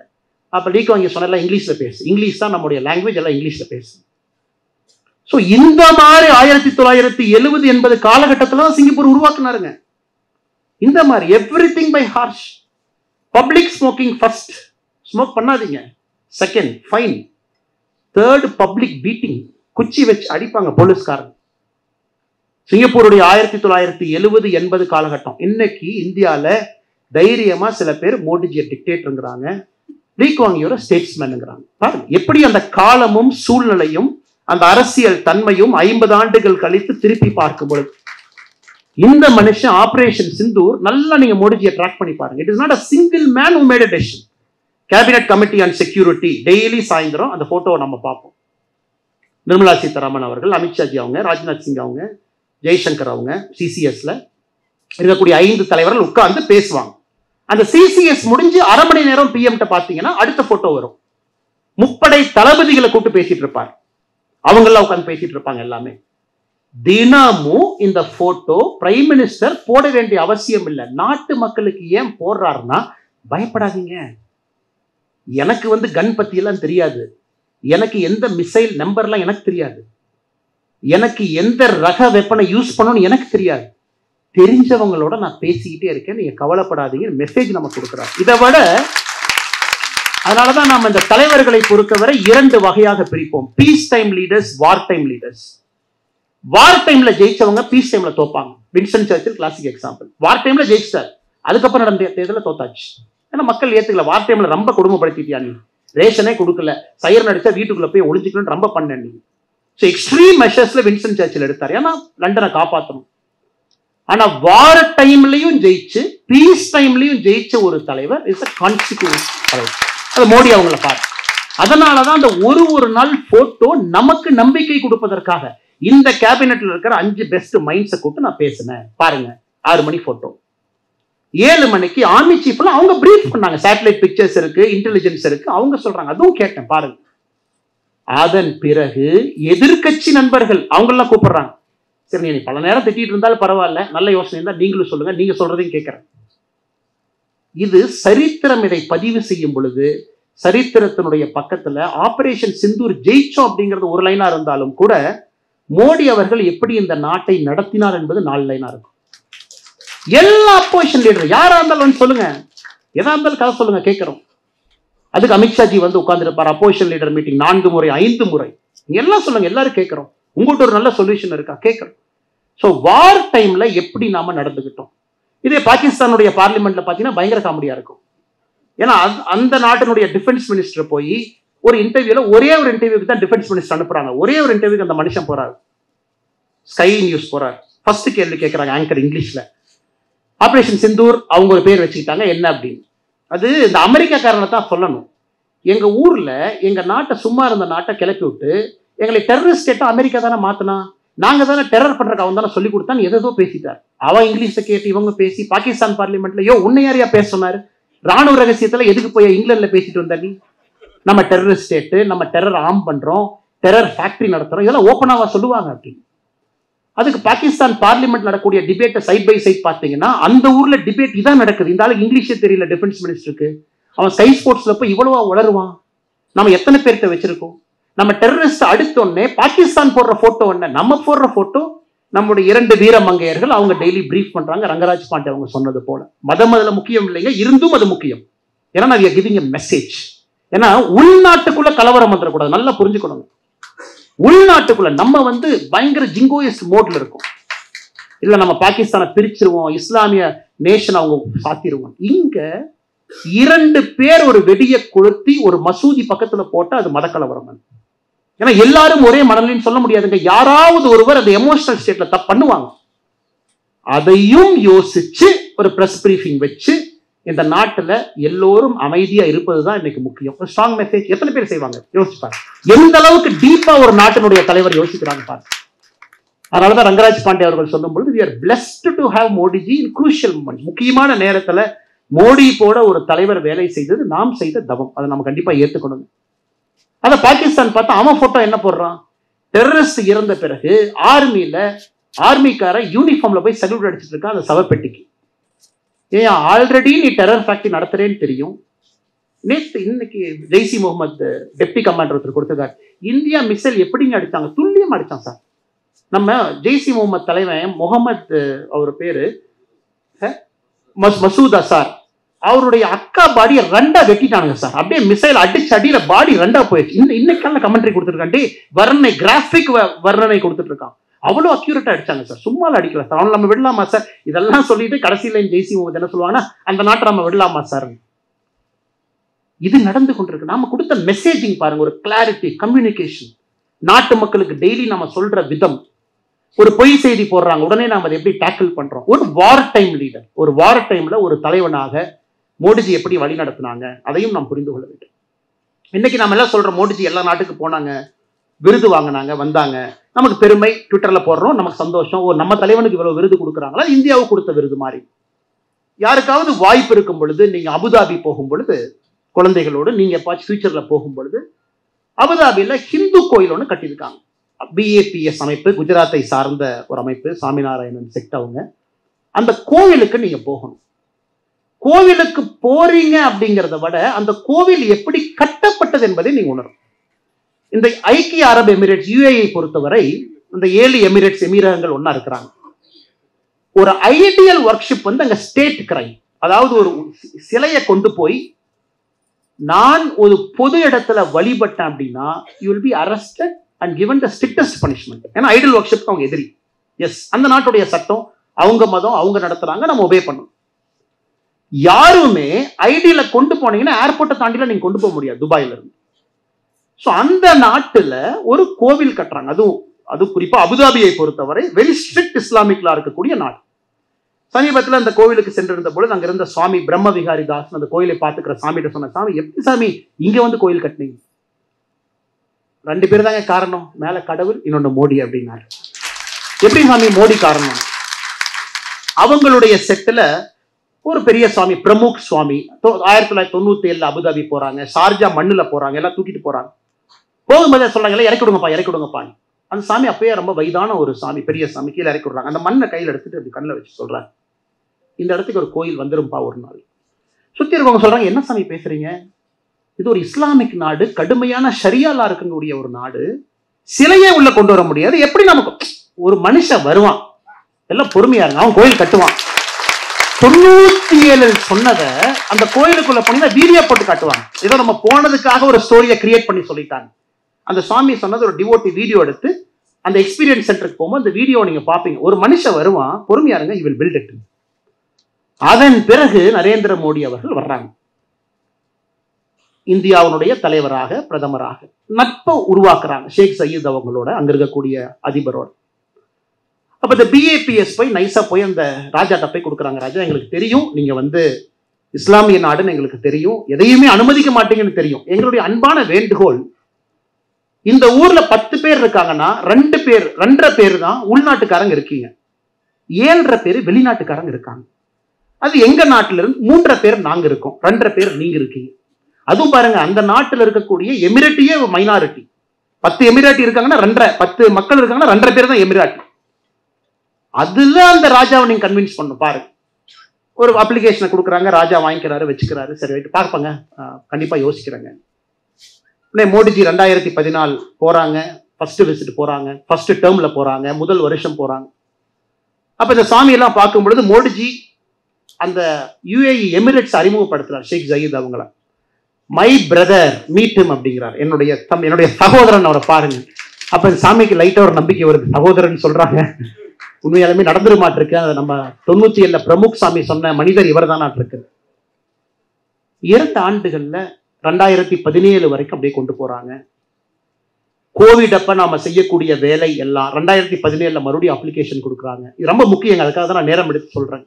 அப்ப லீ காங் யூ சொன்னல இங்கிலீஷ்ல பேசு, இங்கிலீஷ் தான் நம்முடைய லாங்குவேஜ், எல்லாம் இங்கிலீஷ்ல பேசு. ஸோ இந்த மாதிரி 1970 80 காலகட்டத்தில் தான் சிங்கப்பூர் உருவாக்குனாருங்க. இந்த மாதிரி everything by harsh. Public smoking first, smoke பண்ணாதீங்க. Second fine. Third public beating, குச்சி வச்சு அடிப்பாங்க போலீஸ்காரன். சிங்கப்பூருடைய 1970 80 காலகட்டம். இன்னைக்கு இந்தியாவில் தைரியமா சில பேர் மோடிஜியை டிக்டேட்டருங்கிறாங்க, லீ குவாங் யூ ஸ்டேட்ஸ்மேனுங்கிறாங்க. பாருங்க எப்படி அந்த காலமும் சூழ்நிலையும் அந்த அரசியல் தன்மையும் 50 ஆண்டுகள் கழித்து திருப்பி பார்க்கும் பொழுது இந்த மனுஷன் ஆபரேஷன் சிந்தூர் நல்லா நீங்க மோடிஜியை ட்ராக் பண்ணி பாருங்க. It is not a single man who made a decision. Cabinet committee on security daily சாயந்தரம் அந்த போட்டோவை நம்ம பார்ப்போம். நிர்மலா சீதாராமன் அவர்கள், அமித்ஷாஜி அவங்க, ராஜ்நாத் சிங் அவங்க, ஜெய்சங்கர் அவங்க, சிசிஎஸ்ல இருக்கக்கூடிய 5 தலைவர்கள் உட்கார்ந்து பேசுவாங்க. அந்த சிசிஎஸ் முடிஞ்சு அரை மணி நேரம் பிஎம் பார்த்தீங்கன்னா அடுத்த போட்டோ வரும். முப்படை தளபதிகளை கூப்பிட்டு பேசிட்டு இருப்பார், அவங்கெல்லாம் உட்கார்ந்து பேசிட்டு இருப்பாங்க. எல்லாமே தினமும் இந்த போட்டோ பிரைம் மினிஸ்டர் போட வேண்டிய அவசியம் இல்லை. நாட்டு மக்களுக்கு ஏன் போடுறாருன்னா பயப்படாதீங்க, எனக்கு கன் பத்தி எல்லாம் தெரியாது, எனக்கு எந்த மிசைல் நம்பர்லாம் எனக்கு தெரியாது, எனக்கு எந்த ரக வெப்பனை யூஸ் பண்ணணும்னு எனக்கு தெரியாது, தெரிஞ்சவங்களோட நான் பேசிக்கிட்டே இருக்கேன், நீங்க கவலைப்படாதீங்க மெசேஜ் நம்ம கொடுக்குறாரு. இதை விட அதனாலதான் நாம இந்த தலைவர்களை பொறுத்தவரை 2 வகையாக பிரிப்போம். Peace time leaders, war time leaders. War டைம்ல ஜெயிச்சவங்க பீஸ் டைம்ல தோப்பாங்க. Winston Churchill classic example. War டைம்ல ஜெயிச்சார், அதுக்கப்புறம் நடந்த தேர்தலில் தோத்தாச்சு. ஏன்னா மக்கள் ஏத்துக்கல. வார் டைம்ல ரொம்ப கொடுமைப்படுத்திட்டியா, நீ ரேஷனே கொடுக்கல, சைரன் அடிச்சா வீட்டுக்குள்ள போய் ஒளிஞ்சுக்கணும்னு ரொம்ப பண்ண நீ. ஸோ எக்ஸ்ட்ரீம் மெஷர்ஸ்ல வின்ஸ்டன் சர்ச்சில் எடுத்தார், ஏன்னா லண்டனை காப்பாற்றணும். ஆனா வார் டைம்லயும் ஜெயிச்சு பீஸ் டைம்லயும் ஜெயிச்ச ஒரு தலைவர் இஸ் a கான்ஸ்டிடியூஷன் தலைவர். அது மோடி அவங்கள பாரு. அதனாலதான் அந்த ஒரு நாள் போட்டோ நமக்கு நம்பிக்கை கொடுப்பதற்காக இந்த கேபினெட்ல இருக்கிற 5 பெஸ்ட் மைண்ட்ஸை கூப்பிட்டு நான் பேசினேன். பாருங்க 6 மணி போட்டோ. 7 மணிக்கு ஆர்மி சீஃப்ல அவங்க பிரீஃப் பண்ணாங்க. சேட்டலைட் பிக்சர்ஸ் இருக்கு, இன்டெலிஜென்ஸ் இருக்கு, அவங்க சொல்றாங்க, அதுவும் கேட்டேன் பாருங்க. அதன் பிறகு எதிர்கட்சி நண்பர்கள் அவங்கெல்லாம் கூப்பிடுறாங்க. சரி நீ பல நேரம் திட்டிட்டு இருந்தாலும் பரவாயில்ல, நல்ல யோசனை இருந்தால் நீங்களும் சொல்லுங்க, நீங்க சொல்றதையும் கேட்கிறேன். இது சரித்திரம். இதை பதிவு செய்யும் பொழுது சரித்திரத்தினுடைய பக்கத்துல ஆபரேஷன் சிந்தூர் ஜெயிச்சோம் அப்படிங்கிறது ஒரு லைனா இருந்தாலும் கூட மோடி அவர்கள் எப்படி இந்த நாட்டை நடத்தினார் என்பது 4 லைனா இருக்கும். எல்லா அப்போசிஷன் லீடர் யாரா இருந்தாலும் சொல்லுங்க, எதா இருந்தாலும் கதை சொல்லுங்க, கேட்கிறோம். அதுக்கு அமித்ஷாஜி உட்கார்ந்து இருப்பார். அப்போசிஷன் லீடர் மீட்டிங் 4 முறை 5 முறை எல்லாம் சொல்லுங்க, எல்லாரும் கேட்கிறோம். உங்கள்கிட்ட ஒரு நல்ல சொல்யூஷன் இருக்கா, கேட்கிறோம். ஸோ வார் டைம்ல எப்படி நாம நடந்துகிட்டோம். இதே பாகிஸ்தானுடைய பார்லிமெண்ட்ல பாத்தீங்கன்னா பயங்கர காமெடியா இருக்கும். ஏன்னா அந்த நாட்டினுடைய டிஃபென்ஸ் மினிஸ்டர் போய் ஒரு இன்டர்வியூல ஒரே ஒரு இன்டர்வியூக்கு தான் டிஃபென்ஸ் மினிஸ்டர் அனுப்புறாங்க. ஒரே ஒரு இன்டர்வியூக்கு அந்த மனுஷன் போறாரு, ஸ்கை நியூஸ் போறாரு. ஃபர்ஸ்ட் கேள்வி கேட்கறாங்க ஆங்கர் இங்கிலீஷ்ல. ஆபரேஷன் சிந்தூர் அவங்க ஒரு பேர் வச்சுக்கிட்டாங்க, என்ன அப்படின்னு. அது இந்த அமெரிக்காக்காரனை தான் சொல்லணும். எங்க ஊர்ல எங்க நாட்டை சும்மா இருந்த நாட்டை கிளப்பி விட்டு எங்களை டெரரிஸ்ட் ஸ்டேட்டா அமெரிக்கா தானே மாத்தினா, நாங்க தானே டெரர் பண்றதுக்கு அவன் தானே சொல்லி கொடுத்தான்னு எதோ பேசிட்டார். அவன் இங்கிலீஷ்ல கேட்டு இவங்க பேசி பாகிஸ்தான் பார்லிமெண்ட்ல உன்னை யாரையா பேச சொன்னாரு, ராணுவ ரகசியத்துல எதுக்கு போய் இங்கிலாந்துல பேசிட்டு வந்தா நீ, நம்ம டெரரிஸ்ட் ஸ்டேட், நம்ம டெரர் ஆர்ம் பண்றோம், டெரர் ஃபேக்டரி நடத்துறோம், இதெல்லாம் ஓப்பனாவா சொல்லுவாங்க அப்படின்னு. அதுக்கு பாகிஸ்தான் பார்லிமெண்ட் நடக்கூடிய டிபேட்டை சைட் பை சைட் பார்த்தீங்கன்னா அந்த ஊர்ல டிபேட் இதான் நடக்குது. இந்த ஆளுக்கு இங்கிலீஷே தெரியல டிஃபென்ஸ் மினிஸ்டருக்கு, அவன் ஸ்கை ஸ்போர்ட்ஸ்ல போய் இவ்வளவா வளருவான். நம்ம எத்தனை பேர்கிட்ட வச்சிருக்கோம். நம்ம டெரரிஸ்ட் அடுத்தோடனே பாகிஸ்தான் போடுற போட்டோ என்ன, நம்ம போடுற போட்டோ நம்முடைய 2 வீரமங்கையர்கள் அவங்க டெய்லி பிரீஃப் பண்றாங்க. ரங்கராஜ் பாண்டே அவங்க சொன்னது போல மதம் அதுல முக்கியம் இல்லைங்க, இருந்தும் அது முக்கியம். ஏன்னா we are giving a message. ஏன்னா உள்நாட்டுக்குள்ள கலவரம் வந்துடக்கூடாது, நல்லா புரிஞ்சுக்கணும். உள்நாட்டுக்குள்ள நம்ம பயங்கர ஜிங்கோயிஸ்ட் மோட்ல இருக்கும். இல்ல நம்ம பாகிஸ்தானை பிரிச்சிருவோம், இஸ்லாமிய நேஷன் அவங்க சாத்திடுவோம். இங்க 2 பேர் ஒரு வெடியை கொளுத்தி ஒரு மசூதி பக்கத்துல போட்டா அது மத கலவரம். ஏன்னா எல்லாரும் ஒரே மனநிலைன்னு சொல்ல முடியாதுங்க. யாராவது ஒருவர் அந்த எமோஷனல் ஸ்டேட்ல தப்பு பண்ணுவாங்க. அதையும் யோசிச்சு ஒரு பிரஸ் பிரீஃபிங் வச்சு இந்த நாட்டுல எல்லோரும் அமைதியா இருப்பதுதான் இன்னைக்கு முக்கியம். ஸ்ட்ராங் மெசேஜ் எத்தனை பேர் செய்வாங்க யோசிப்பாங்க. எந்த அளவுக்கு டீப்பா ஒரு நாட்டினுடைய தலைவர் யோசிக்கிறாங்க பாருங்க. அதனாலதான் ரங்கராஜ் பாண்டே அவர்கள் சொல்லும் பொழுது we are blessed to have Modiji in crucial moments. முக்கியமான நேரத்துல மோடி போட ஒரு தலைவர் வேலை செய்தது நாம் செய்த தவம். அதை நம்ம கண்டிப்பா ஏத்துக்கணும். அத பாகிஸ்தான் பார்த்தா அவன் போட்டோ என்ன போடுறான், டெரரிஸ்ட் இறந்த பிறகு ஆர்மிக்கார யூனிஃபார்ம்ல போய் சல்யூட் அடிச்சுட்டு இருக்கான் அந்த சவப்பெட்டிக்கு. ஏன் ஆல்ரெடி நீ டெரர் ஃபேக்டரி நடத்துறேன்னு தெரியும். நேற்று இன்னைக்கு ஜெய்சி முகமது டெப்டி கமாண்டர் ஒருத்தர் கொடுத்திருக்காரு. இந்தியா மிசைல் எப்படிங்க அடிச்சாங்க, துல்லியம் அடிச்சான் சார். நம்ம ஜெய்சி முகமது தலைவன் முகமது அவர் பேரு மசூத் அசார், அவருடைய அக்கா பாடியை ரெண்டா வெட்டிட்டானுங்க சார். அப்படியே மிசைல் அடிச்சு அடியில பாடி ரெண்டா போயிடுச்சு. இன்னைக்கான கமெண்ட்ரி கொடுத்துருக்காண்டி வர்ணனை கிராஃபிக் வர்ணனை கொடுத்துட்டு இருக்கான். அவ்வளவு அக்யூரேட்டா அடிச்சாங்க சார். சும்மால அடிக்கல சார். அவனை நம்ம விடலாமா சார்? இதெல்லாம் சொல்லிட்டு கடைசியில ஜெய்சி முகமது என்ன சொல்லுவாங்கன்னா அந்த நாட்டை நம்ம விடலாமா சார்? இது நடந்து கொண்டிருக்கு. நாம கொடுத்த மெசேஜிங் பாருங்க, ஒரு கிளாரிட்டி, கம்யூனிகேஷன், நாட்டு மக்களுக்கு டெய்லி நம்ம சொல்ற விதம். ஒரு பொய் செய்தி போடுறாங்க, உடனே நாம அதை எப்படி டேக்கிள் பண்றோம். ஒரு வார் டைம் லீடர், ஒரு வார் டைம்ல ஒரு தலைவனாக மோடிஜி எப்படி வழி நடத்தினாங்க அதையும் நாம் புரிந்து கொள்ள வேண்டும். இன்னைக்கு நம்ம எல்லாம் சொல்றோம் மோடிஜி எல்லா நாட்டுக்கு போனாங்க, விருது வாங்கினாங்க, வந்தாங்க, நமக்கு பெருமை, ட்விட்டர்ல போடுறோம், நமக்கு சந்தோஷம். நம்ம தலைவனுக்கு இவ்வளவு விருது கொடுக்குறாங்களா, இந்தியாவுக்கு கொடுத்த விருது மாதிரி. யாருக்காவது வாய்ப்பு இருக்கும் பொழுது நீங்க அபுதாபி போகும் பொழுது குழந்தைகளோடு நீங்க ஃபியூச்சர்ல போகும் பொழுது அபுதாபியில ஹிந்து கோயில் ஒன்று கட்டியிருக்காங்க. BAPS அமைப்பு, குஜராத்தை சார்ந்த ஒரு அமைப்பு, சாமிநாராயணன் செக்ட் அவங்க. அந்த கோவிலுக்கு நீங்க போகணும். கோவிலுக்கு போறீங்க அப்படிங்கிறத விட அந்த கோவில் எப்படி கட்டப்பட்டது என்பதை நீங்க உணரும். இந்த ஐக்கிய அரபு எமிரேட்ஸ் UAE பொறுத்தவரை இந்த 7 எமிரேட்ஸ் எமிரகங்கள் ஒன்னா இருக்கிறாங்க. ஒரு ஐடியல் ஒர்க்ஷிப் அங்க ஸ்டேட் கிரைம். அதாவது ஒரு சிலையை கொண்டு போய் நான் ஒரு பொது இடத்துல வழிபட்டேன் அப்படின்னா you will be arrested and given the strictest punishment. ஏன்னா ஐடியல் ஒர்க்ஷிப் அவங்க எதிரி. எஸ், அந்த நாட்டுடைய சட்டம், அவங்க மதம், அவங்க நடத்துறாங்க, நம்ம ஒபே பண்ணணும். யாருமே ஐடியில கொண்டு போனீங்கன்னா ஏர்போர்ட்டை தாண்டில நீங்க கொண்டு போக முடியாது துபாயில இருந்து. ஸோ அந்த நாட்டுல ஒரு கோவில் கட்டுறாங்க. அது குறிப்பா அபுதாபியை பொறுத்தவரை வெரி ஸ்ட்ரிக்ட் இஸ்லாமிக்லா இருக்கக்கூடிய நாடு. சமீபத்தில் அந்த கோவிலுக்கு சென்றிருந்த பொழுது அங்க இருந்த சுவாமி பிரம்ம விகாரி தாஸ் அந்த கோயிலை பார்த்துக்கிற சாமிகிட்ட சொன்ன, சாமி எப்படி சாமி இங்க வந்து கோயில் கட்டினீங்க? 2 பேர் தாங்க காரணம், மேல கடவுள், இன்னொன்னு மோடி அப்படின்னாரு. எப்படி சாமி மோடி காரணம்? அவங்களுடைய செட்டுல ஒரு பெரிய சுவாமி, பிரமுக் சுவாமி, 1997 அபுதாபி போறாங்க, ஷார்ஜா மண்ணுல போறாங்க, எல்லாம் தூக்கிட்டு போறாங்க. போகும்போதே சொல்றாங்க இறக்கி விடுங்கப்பா. அந்த சாமி அப்பயே ரொம்ப வயதான ஒரு சாமி, பெரிய சாமி, கீழே இறக்கி விடுறாங்க. அந்த மண்ணை கையில் எடுத்துட்டு அப்படி கண்ணில் வச்சு சொல்றாங்க, இந்த இடத்துக்கு ஒரு கோயில் வந்துரும்பா ஒரு நாள். சுத்தி இருக்கவங்க சொல்றாங்க, என்ன சாமி பேசுறீங்க? இது ஒரு இஸ்லாமிக் நாடு, கடுமையான ஷரியாலா இருக்கக்கூடிய ஒரு நாடு, சிலையே உள்ள கொண்டு வர முடியாது. எப்படி நமக்கு ஒரு மனுஷன் வருவான், எல்லாம் பொறுமையா இருங்க, அவன் கோயில் கட்டுவான். 97 சொன்னதை அந்த கோயிலுக்குள்ள போனீங்கன்னா வீடியோ போட்டு காட்டுவாங்க. ஏதோ நம்ம போனதுக்காக ஒரு ஸ்டோரியை கிரியேட் பண்ணி சொல்லிட்டாங்க. அந்த சுவாமி சொன்னது ஒரு டிவோட்டி வீடியோ எடுத்து அந்த எக்ஸ்பீரியன்ஸ் சென்டருக்கு போகும்போது அந்த வீடியோ நீங்க பாப்பீங்க. ஒரு மனுஷன் வருவான், பொறுமையா இருங்க, you will build it. அதன் பிறகு நரேந்திர மோடி அவர்கள் வர்றாங்க, இந்தியாவுடைய தலைவராக, பிரதமராக நட்பை உருவாக்குறாங்க ஷேக் சயீத் அவங்களோட, அங்க இருக்கக்கூடிய அதிபரோட. அப்ப இந்த BAPS போய் நைஸா போய் அந்த ராஜாட்ட போய் கொடுக்குறாங்க. ராஜா, எங்களுக்கு தெரியும் நீங்க இஸ்லாமிய நாடுன்னு எங்களுக்கு தெரியும், எதையுமே அனுமதிக்க மாட்டீங்கன்னு தெரியும். எங்களுடைய அன்பான வேண்டுகோள், இந்த ஊர்ல 10 பேர் இருக்காங்கன்னா 2 பேர் தான் உள்நாட்டுக்காரங்க இருக்கீங்க, 7 பேர் வெளிநாட்டுக்காரங்க இருக்காங்க. அது எங்க நாட்டில இருந்து 3 பேர் நாங்க இருக்கோம், 2 பேர் நீங்க இருக்கீங்க. அதுவும் பாருங்க, அந்த நாட்டில் இருக்கக்கூடிய எமிரேட்டியே மைனாரிட்டி. 10 எமிராட்டி இருக்காங்கன்னா 10 மக்கள் இருக்காங்கன்னா 2 பேர் தான் எமிராட்டி. அதுல அந்த ராஜாவை நீங்க கன்வின்ஸ் பண்ணும். பாருங்க, ஒரு அப்ளிகேஷனை கொடுக்குறாங்க, ராஜா வாங்கிக்கிறாரு, வச்சுக்கிறாரு. சரி ரைட்டு பார்ப்பாங்க, கண்டிப்பா யோசிக்கிறாங்க. மோடிஜி 2014 போறாங்க, ஃபர்ஸ்ட் விசிட் போறாங்க, ஃபர்ஸ்ட் டேர்ம்ல போறாங்க, முதல் வருஷம் போறாங்க. அப்ப இந்த சாமி எல்லாம் பார்க்கும் பொழுது மோடிஜி அந்த UAE எமிரேட்ஸ் அறிமுகப்படுத்துறார் ஷேக் ஜயீத் அவங்கள. மை பிரதர் மீட் ஹிம் அப்படிங்கிறார், என்னுடைய சகோதரன், அவரை பாருங்க. அப்ப இந்த சாமிக்கு லைட்டா ஒரு நம்பிக்கை வருது, சகோதரன் சொல்றாங்க, உண்மையாலுமே நடந்துரு மாட்டிருக்கு. அதை நம்ம 97 பிரமுக் சாமி சொன்ன மனிதர் இவர் தான் இருக்கு. 2 ஆண்டுகள்ல 2017 வரைக்கும் அப்படியே கொண்டு போறாங்க. கோவிட் அப்ப நாம செய்யக்கூடிய வேலை எல்லாம் 2017 மறுபடியும் அப்ளிகேஷன் கொடுக்குறாங்க. இது ரொம்ப முக்கியங்க, அதுக்காக தான் நான் நேரம் எடுத்து சொல்றேன்.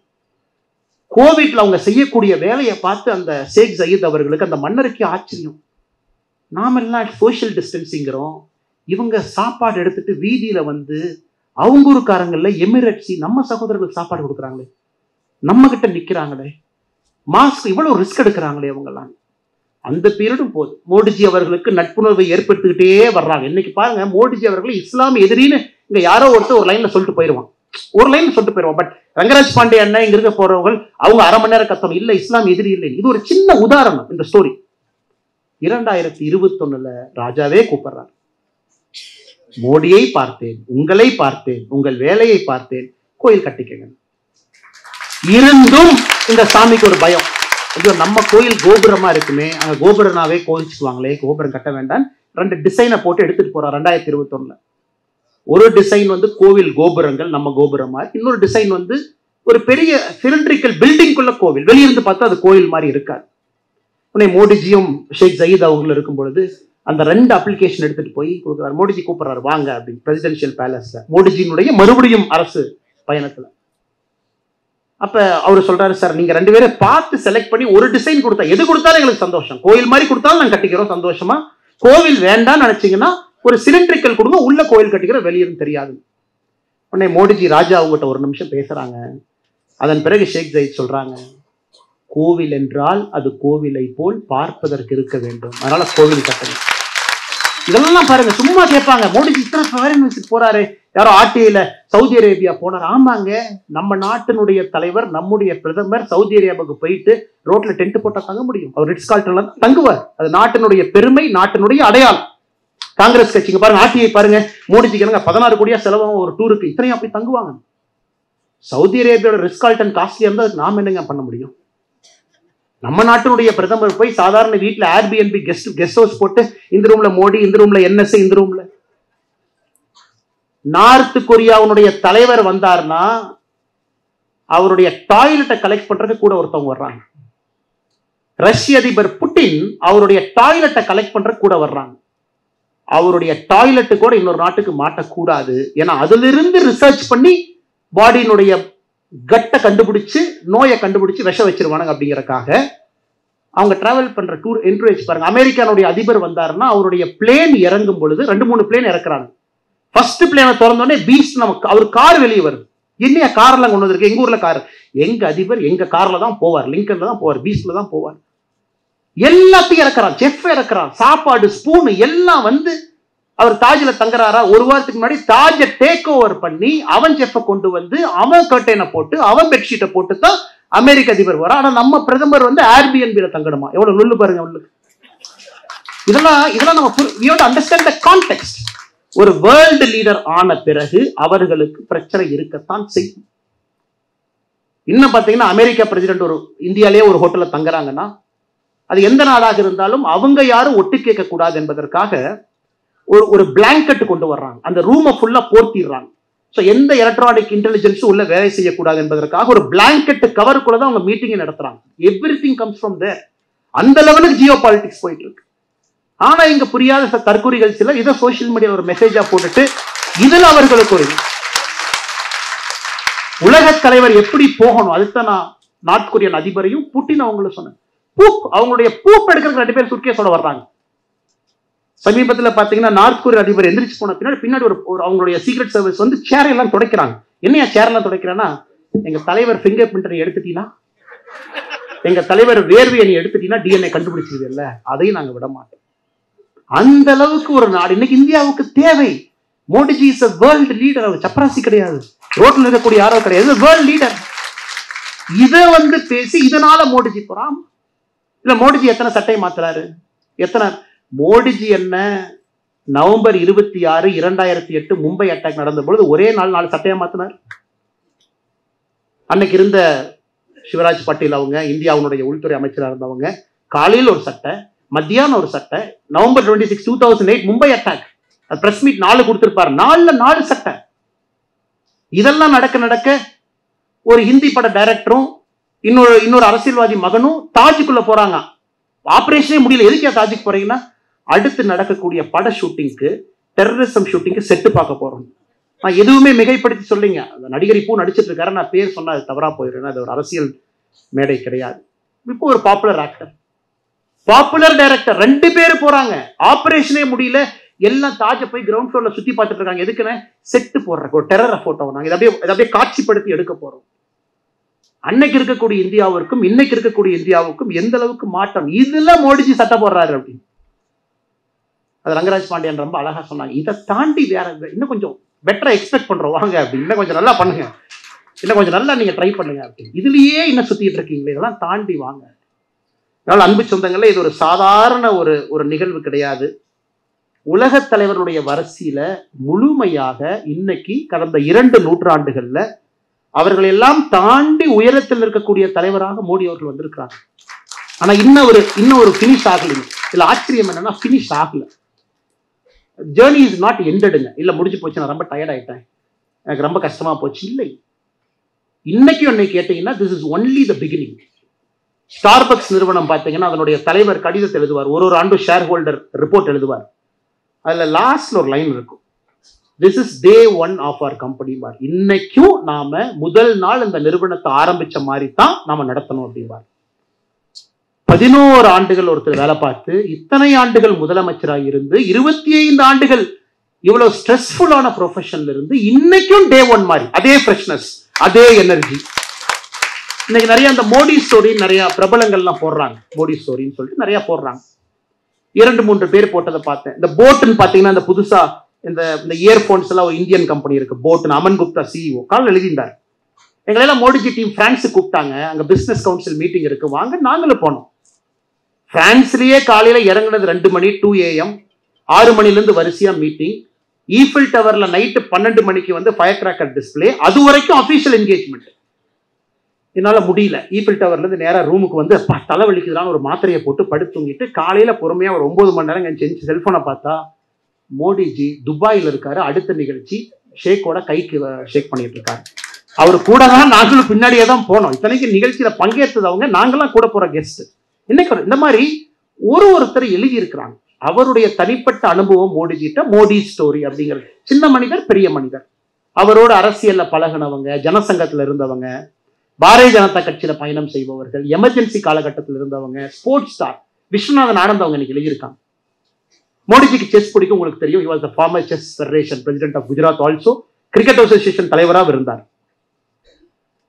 கோவிட்ல அவங்க செய்யக்கூடிய வேலையை பார்த்து அந்த ஷேக் ஜயீத் அவர்களுக்கு, அந்த மன்னருக்கு ஆச்சரியம். நாமெல்லாம் சோசியல் டிஸ்டன்சிங்கிறோம், இவங்க சாப்பாடு எடுத்துட்டு வீதியில வந்து அவங்க ஊருக்காரங்கள்ல எமிரேட்ஸி நம்ம சகோதரர்களுக்கு சாப்பாடு கொடுக்குறாங்களே, நம்ம கிட்ட நிக்கிறாங்களே, மாஸ்க் இவ்வளவு ரிஸ்க் எடுக்கிறாங்களே அவங்கெல்லாம். அந்த பீரியடும் போது மோடிஜி அவர்களுக்கு நட்புணர்வை ஏற்படுத்திக்கிட்டே வர்றாங்க. இன்னைக்கு பாருங்க, மோடிஜி அவர்கள் இஸ்லாம் எதிரின்னு இங்க யாரோ ஒருத்தர் ஒரு லைன்ல சொல்லிட்டு போயிடுவான், பட் ரங்கராஜ் பாண்டே அண்ணன் இங்க இருக்க போறவங்க அவங்க அரை மணி நேரம் கத்தணும், இல்ல இஸ்லாம் எதிரி இல்லை. இது ஒரு சின்ன உதாரணம். இந்த ஸ்டோரி 2021 ராஜாவே கூப்பிடுறார், மோடியை பார்த்தேன், உங்களை பார்த்தேன், உங்கள் வேலையை பார்த்தேன், கோயில் கட்டிக்கங்க. இருந்தும் இந்த சாமிக்கு ஒரு பயம், ஐயோ நம்ம கோயில் கோபுரமா இருக்குமே, அங்க கோபுரனாவே கோவிச்சுக்குவாங்களே, கோபுரம் கட்ட வேண்டாம். 2 டிசைனை போட்டு எடுத்துட்டு போறார் 2021. ஒரு டிசைன் வந்து கோவில் கோபுரங்கள் நம்ம கோபுரமா, இன்னொரு டிசைன் வந்து ஒரு பெரிய சிலிண்ட்ரிக்கல் பில்டிங்குள்ள கோவில், வெளியிருந்து பார்த்தா அது கோயில் மாதிரி இருக்காது. உடனே மோடிஜியும் ஷேக் ஜயீத் அவங்களும் இருக்கும் பொழுது அந்த 2 அப்ளிகேஷன் எடுத்துட்டு போய் கொடுக்குறாரு. மோடிஜி கூப்பிடுறாரு, வாங்க அப்படின்னு, பிரசிடென்ஷியல் பேலஸ்ல மோடிஜியினுடைய மறுபடியும் அரசு பயணத்துல. அப்ப அவரு சொல்றாரு, சார் நீங்க 2 பேரை பார்த்து செலக்ட் பண்ணி ஒரு டிசைன் கொடுத்தா, எது கொடுத்தாலும் எங்களுக்கு சந்தோஷம், கோயில் மாதிரி கொடுத்தாலும் நாங்க கட்டிக்கிறோம் சந்தோஷமா, கோவில் வேண்டாம்னு நினைச்சீங்கன்னா ஒரு சிலிண்ட்ரிக்கல் கொடுங்க, உள்ள கோயில் கட்டிக்கிற வெளியிருந்து தெரியாது. உடனே மோடிஜி ராஜா அவங்ககிட்ட ஒரு நிமிஷம் பேசுறாங்க. அதன் பிறகு ஷேக் ஜயீத் சொல்றாங்க, கோவில் என்றால் அது கோவிலை போல் பார்ப்பதற்கு இருக்க வேண்டும், அதனால கோவில் கட்டணும். இதெல்லாம் பாருங்க, சும்மா கேட்பாங்க. மோடிஜி இத்தனை ஃபாரின் விசிட் போறாரு, யாரோ ஆர்டிஐல சவுதி அரேபியா போனார். ஆமாங்க, நம்ம நாட்டினுடைய தலைவர், நம்முடைய பிரதமர் சவுதி அரேபியாவுக்கு போயிட்டு ரோட்ல டென்ட் போட்டா தங்க முடியும்? அவர் ரிட்ஸ் கார்ல்டன்ல தங்குவார். அது நாட்டினுடைய பெருமை, நாட்டினுடைய அடையாளம். காங்கிரஸ் கட்சிங்க பாருங்க, ஆர்டிஐ பாருங்க, மோடிஜிக்கு 16 கோடியா செலவாகும் ஒரு டூருக்கு, இத்தனையும் அப்படி தங்குவாங்க. சவுதி அரேபியாவோட ரிட்ஸ் கார்ல்டன் காஸ்ட்லியா இருந்தா நாம என்னங்க பண்ண முடியும்? நம்ம நாட்டினுடைய பிரதமர் போய் சாதாரண வீட்டுல ஏர்பிஎன்பி கெஸ்ட் ஹவுஸ் போட்டு, இந்த ரூம்ல மோடி, இந்த ரூம்ல என்எஸ்ஏ, இந்த ரூம்ல. நார்த் கொரியாவுடைய தலைவர் வந்தார்னா அவருடைய டாய்லெட்டை கலெக்ட் பண்றதுக்கு கூட ஒருத்தவங்க வர்றாங்க. ரஷ்ய அதிபர் புட்டின் அவருடைய டாய்லெட்டை கலெக்ட் பண்றதுக்கு கூட வர்றாங்க. அவருடைய டாய்லெட்டு கூட இன்னொரு நாட்டுக்கு மாட்டக்கூடாது, ஏன்னா அதுல இருந்து ரிசர்ச் பண்ணி பாடியினுடைய கட்டை கண்டுபிடிச்சு நோயை கண்டுபிடிச்சு விஷ வச்சிருவானுங்க அப்படிங்கறக்காக அவங்க டிராவல் பண்ற டூர் என்கரேஜ் பாருங்க. அமெரிக்கானுடைய அதிபர் வந்தாருன்னா அவருடைய பிளேன் இறங்கும் பொழுது 2-3 பிளேன் இறக்குறாங்க. ஃபர்ஸ்ட் பிளேனை திறந்தோடனே பீஸ்ட் நமக்கு அவர் கார் வெளியே வருது. என்னையா கார்லாம் கொண்டு வந்திருக்கு? எங்க ஊர்ல கார், எங்க அதிபர் எங்க கார்ல தான் போவார், லிங்கன்ல தான் போவார், பீஸ்ட்ல தான் போவார். எல்லாத்தையும் இறக்குறான், செஃப் இறக்குறான், சாப்பாடு ஸ்பூன் எல்லாம் வந்து அவர் தாஜ்ல தங்குறாரா, ஒரு வாரத்துக்கு முன்னாடி தாஜை டேக் ஓவர் பண்ணி அவன் செஃப்பை கொண்டு வந்து அவன் கர்டைனை போட்டு அவன் பெட்ஷீட்டை போட்டு தான் அமெரிக்க அதிபர் வர. ஆனா நம்ம பிரதமர் வந்து ஏர்பிஎன்பில தங்கணுமா? எவ்வளவு நுள்ளு பாருங்க அவங்களுக்கு. இதெல்லாம் நம்ம அண்டர்ஸ்டாண்ட் த கான்டெக்ஸ்ட். ஒரு வேர்ல்டு லீடர் ஆன பிறகு அவர்களுக்கு பிரச்சனை இருக்கத்தான் செய்யும். இன்னும் பாத்தீங்கன்னா அமெரிக்கா பிரசிடென்ட் ஒரு இந்தியாலேயே ஒரு ஹோட்டல்ல தங்குறாங்கன்னா அது எந்த நாடாக இருந்தாலும் அவங்க யாரும் ஒட்டு கேட்க கூடாது என்பதற்காக ஒரு பிளாங்கெட் கொண்டு வர்றாங்க, அந்த ரூமை ஃபுல்லா போர்த்திடுறாங்க. ஸோ எந்த எலக்ட்ரானிக் இன்டெலிஜென்ஸும் உள்ள வேலை செய்யக்கூடாது என்பதற்காக ஒரு பிளாங்கெட் கவருக்குள்ள தான் அவங்க மீட்டிங் நடத்துறாங்க. எவ்ரிதிங் கம்ஸ் ஃப்ரம் தேர். அந்த லெவலுக்கு ஜியோ பாலிடிக்ஸ் போயிட்டு இருக்கு. ஆனா இங்க புரியாத தற்கொலைகள் சிலர் இதை சோசியல் மீடியா ஒரு மெசேஜா போட்டுட்டு இதுல அவர்களுக்கு ஒரு உலக தலைவர் எப்படி போகணும், அதுதான் நான் நார்த் கொரியன் அதிபரையும் புட்டின் அவங்கள சொன்னேன். அவங்களுடைய பூப் எடுக்கிறதுக்கு 2 பேர் சுட்கேஸோட வர்றாங்க. சமீபத்தில் பாத்தீங்கன்னா நார்த் கொரிய அதிபர் எந்திரிச்சு போன பின்னாடி ஒரு அவங்களுடைய சீக்ரெட் சர்வீஸ் வந்து சேரை எல்லாம் துடைக்கிறாங்க. என்னையா சேர் எல்லாம் துடைக்கிறேன்னா, எங்க தலைவர் ஃபிங்கர் பிரிண்ட் எடுத்துட்டீங்கன்னா, எங்க தலைவர் வேர்வை நீ எடுத்துட்டீங்கன்னா டிஎன்ஏ கண்டுபிடிச்சிருது இல்ல, அதையும் நாங்க விட மாட்டோம். அந்த அளவுக்கு ஒரு நாடு இன்னைக்கு இந்தியாவுக்கு தேவை. Modiji is a world leader. அவர் சப்ராசி கிடையாது, ரோட்ல இருக்கக்கூடிய யாரோ கிடையாது, வேர்ல்ட் லீடர். இதை வந்து பேசி இதனால மோடிஜி போறான். இல்ல மோடிஜி எத்தனை சட்டையை மாத்துறாரு, எத்தனை மோடிஜி என்ன நவம்பர் 26, 2008 மும்பை அட்டாக் நடந்த பொழுது ஒரே நாள் 4 சட்டையை மாத்தினார். அன்னைக்கு இருந்த சிவராஜ் பட்டேல் அவங்க இந்தியாவுடைய உள்துறை அமைச்சராக இருந்தவங்க காலையில் ஒரு சட்டை, மத்தியானம் ஒரு சட்டை. November 26, 2008 Mumbai attack press meet 4 கொடுத்திருப்பார், 4 சட்டை. இதெல்லாம் நடக்க ஒரு ஹிந்தி பட டைரக்டரும் இன்னொரு அரசியல்வாதி மகனும் தாஜுக்குள்ள போறாங்க. ஆபரேஷனே முடியல. எதுக்கே தாஜுக்கு போறீங்கன்னா, அடுத்து நடக்கக்கூடிய பட ஷூட்டிங்க்கு, டெரரிசம் ஷூட்டிங்க்கு செட்டு பார்க்க போறோம். நான் எதுவுமே மிகைப்படுத்தி சொல்லிங்க, அந்த நடிகர் இப்போ நடிச்சிட்டு இருக்காரு, நான் பேர் சொன்னா அது தவறா போயிடுறேன், அது ஒரு அரசியல் மேடை கிடையாது. இப்போ ஒரு பாப்புலர் ஆக்டர், பாப்புலர் டைரக்டர் 2 பேர் போறாங்க. ஆபரேஷனே முடியல, எல்லாம் தாஜ போய் கிரவுண்ட் ஃப்ளோர்ல சுத்தி பார்த்துட்டு இருக்காங்க. எதுக்குன்னு செட்டு போடுறக்கு ஒரு டெரர் போட்டோ. நாங்க இதை அப்படியே காட்சிப்படுத்தி எடுக்க போறோம். அன்னைக்கு இருக்கக்கூடிய இந்தியாவிற்கும் இன்னைக்கு இருக்கக்கூடிய இந்தியாவுக்கும் எந்த அளவுக்கு மாற்றம். இதுல மோடிஜி சட்டை போடுறாரு அப்படின்னு அது ரங்கராஜ் பாண்டியன் ரொம்ப அழகா சொன்னாங்க. இதை தாண்டி வேற இன்னும் கொஞ்சம் பெட்டரா எக்ஸ்பெக்ட் பண்றோம் வாங்க அப்படின்னு, இன்னும் கொஞ்சம் நல்லா பண்ணுங்க, இன்னும் கொஞ்சம் நல்லா நீங்க ட்ரை பண்ணுங்க அப்படின்னு. இதுலயே இன்னும் சுத்திட்டு இருக்கீங்களே, இதெல்லாம் தாண்டி வாங்க. அதனால அன்பு சொந்தங்கள்ல இது ஒரு சாதாரண ஒரு நிகழ்வு கிடையாது. உலக தலைவருடைய வரிசையில முழுமையாக இன்னைக்கு கடந்த 2 நூற்றாண்டுகள்ல அவர்கள் எல்லாம் தாண்டி உயரத்தில் இருக்கக்கூடிய தலைவராக மோடி அவர்கள் வந்திருக்கிறாங்க. ஆனா இன்னும் ஒரு பினிஷ் ஆகலைங்க. இதுல ஆச்சரியம் என்னன்னா பினிஷ் ஆகல. ஜேர்னி இஸ் நாட் எண்டடுங்க. இல்ல முடிஞ்சு போச்சு, நான் ரொம்ப டயர்ட் ஆயிட்டேன், எனக்கு ரொம்ப கஷ்டமா போச்சு, இல்லை. இன்னைக்கும் என்னை கேட்டீங்கன்னா this is only the beginning. Starbucks நிறுவனம் பார்த்தீங்கன்னா அதனுடைய தலைவர் கடிதத்தை எழுதுவார். ஒரு ஆண்டு ஷேர் ஹோல்டர் ரிப்போர்ட் எழுதுவார். அதுல லாஸ்ட்ல ஒரு லைன் இருக்கும், this is day 1 of our company. இன்னைக்கும் நாம முதல் நாள் இந்த நிறுவனத்தை ஆரம்பிச்ச மாதிரி தான் நாம நடத்தணும் அப்படின்பார். 11 ஆண்டுகள் ஒருத்தர் வேலை பார்த்து, இத்தனை ஆண்டுகள் முதலமைச்சராக இருந்து, 25 ஆண்டுகள் இவ்வளவு ஸ்ட்ரெஸ்ஃபுல்லான ப்ரொஃபஷன்ல இருந்து இன்னைக்கும் டே 1 மாதிரி அதே ஃப்ரெஷ்னஸ், அதே எனர்ஜி. இன்னைக்கு நிறைய அந்த மோடி ஸ்டோரி நிறைய பிரபலங்கள்லாம் போடுறாங்க. மோடி ஸ்டோரின்னு சொல்லிட்டு நிறைய போடுறாங்க. 2-3 பேர் போட்டதை பார்த்தேன். இந்த போட்டுன்னு பாத்தீங்கன்னா இந்த புதுசா இந்த இயர்போன்ஸ் எல்லாம் ஒரு இந்தியன் கம்பெனி இருக்கு, போட்டுன்னு. அமன் குப்தா CEO கால் எழுதியிருந்தார். எங்களெல்லாம் மோடிஜி டீம் பிரான்ஸுக்கு கூப்பிட்டாங்க, அங்க பிசினஸ் கவுன்சில் மீட்டிங் இருக்கு வாங்க, நாங்களும் போனோம். பிரான்ஸ்லயே காலையில இறங்குனது 2 மணி 2 AM, 6 மணில இருந்து வரிசையா மீட்டிங். ஈஃபில் டவர்ல நைட்டு 12 மணிக்கு வந்து ஃபயர் கிராக்கர் டிஸ்பிளே. அது வரைக்கும் அபிஷியல் என்கேஜ்மெண்ட். என்னால முடியல. ஈஃபில் டவர்ல இருந்து நேரா ரூமுக்கு வந்து தலைவலிக்குதுதான் ஒரு மாத்திரையை போட்டு படுத்து தூங்கிட்டு காலையில பொறுமையா ஒரு 9 மணி நேரம் கழிச்சு செல்போனை பார்த்தா மோடிஜி துபாயில் இருக்காரு. அடுத்த நிகழ்ச்சி ஷேக்கோட கைக்கு ஷேக் பண்ணிட்டு இருக்காரு. அவர் கூட தான் நாங்களும் பின்னாடியே தான் போனோம். இத்தனைக்கு நிகழ்ச்சியில பங்கேற்றதவங்க, நாங்களாம் கூட போற கெஸ்ட். இன்னைக்கு இந்த மாதிரி ஒருத்தர் எழுதி இருக்கிறாங்க அவருடைய தனிப்பட்ட அனுபவம் மோடிஜிட்ட. மோடி ஸ்டோரி அப்படிங்கிறது. சின்ன மனிதர், பெரிய மனிதர், அவரோட அரசியல்ல பழகினவங்க, ஜனசங்கத்துல இருந்தவங்க, பாரதிய ஜனதா கட்சியில பயணம் செய்பவர்கள், எமர்ஜென்சி காலகட்டத்தில் இருந்தவங்க, ஸ்போர்ட்ஸ் ஸ்டார் விஸ்வநாதன் ஆனந்த் அவங்க இன்னைக்கு எழுதியிருக்காங்க. மோடிஜிக்கு செஸ் பிடிக்கும், உங்களுக்கு தெரியும். he was the former chess federation president of Gujarat, also cricket association தலைவராக இருந்தார்.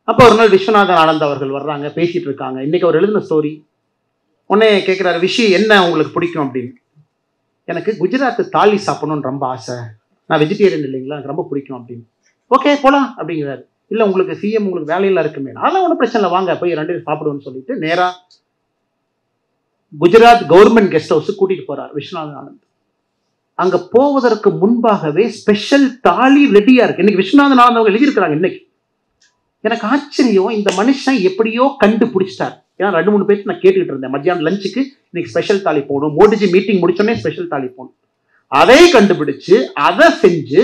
அப்போ ஒரு நாள் விஸ்வநாதன் ஆனந்த் அவர்கள் வர்றாங்க, பேசிட்டு இருக்காங்க. இன்னைக்கு அவர் எழுதின ஸ்டோரி. உடனே கேட்கிறாரு, விஷயம் என்ன உங்களுக்கு பிடிக்கும் அப்படின்னு. எனக்கு குஜராத் தாலி சாப்பிடணும்னு ரொம்ப ஆசை, நான் வெஜிடேரியன் இல்லைங்களா, எனக்கு ரொம்ப பிடிக்கும் அப்படின்னு. ஓகே போலாம் அப்படிங்கிறாரு. இல்லை உங்களுக்கு சிஎம் உங்களுக்கு வேலையெல்லாம் இருக்குமே. அதெல்லாம் ஒன்றும் பிரச்சனை இல்லை, வாங்க போய் 2 சாப்பிடுவோம்னு சொல்லிட்டு நேராக குஜராத் கவர்மெண்ட் கெஸ்ட் ஹவுஸ் கூட்டிட்டு போறார் விஸ்வநாதன் ஆனந்த். அங்க போவதற்கு முன்பாகவே ஸ்பெஷல் தாலி ரெடியா இருக்கு. இன்னைக்கு விஸ்வநாதன் ஆனந்த் அவங்க எழுதியிருக்கிறாங்க. இன்னைக்கு எனக்கு ஆச்சரியம், இந்த மனுஷன் எப்படியோ கண்டுபிடிச்சிட்டார். ஏன்னா 2-3 பேருக்கு நான் கேட்டுக்கிட்டு இருந்தேன், மத்தியானம் லஞ்சுக்கு இன்னைக்கு ஸ்பெஷல் தாலி போகணும், மோடிஜி மீட்டிங் முடிச்சோடனே ஸ்பெஷல் தாலி போகணும். அதை கண்டுபிடிச்சு அதை செஞ்சு,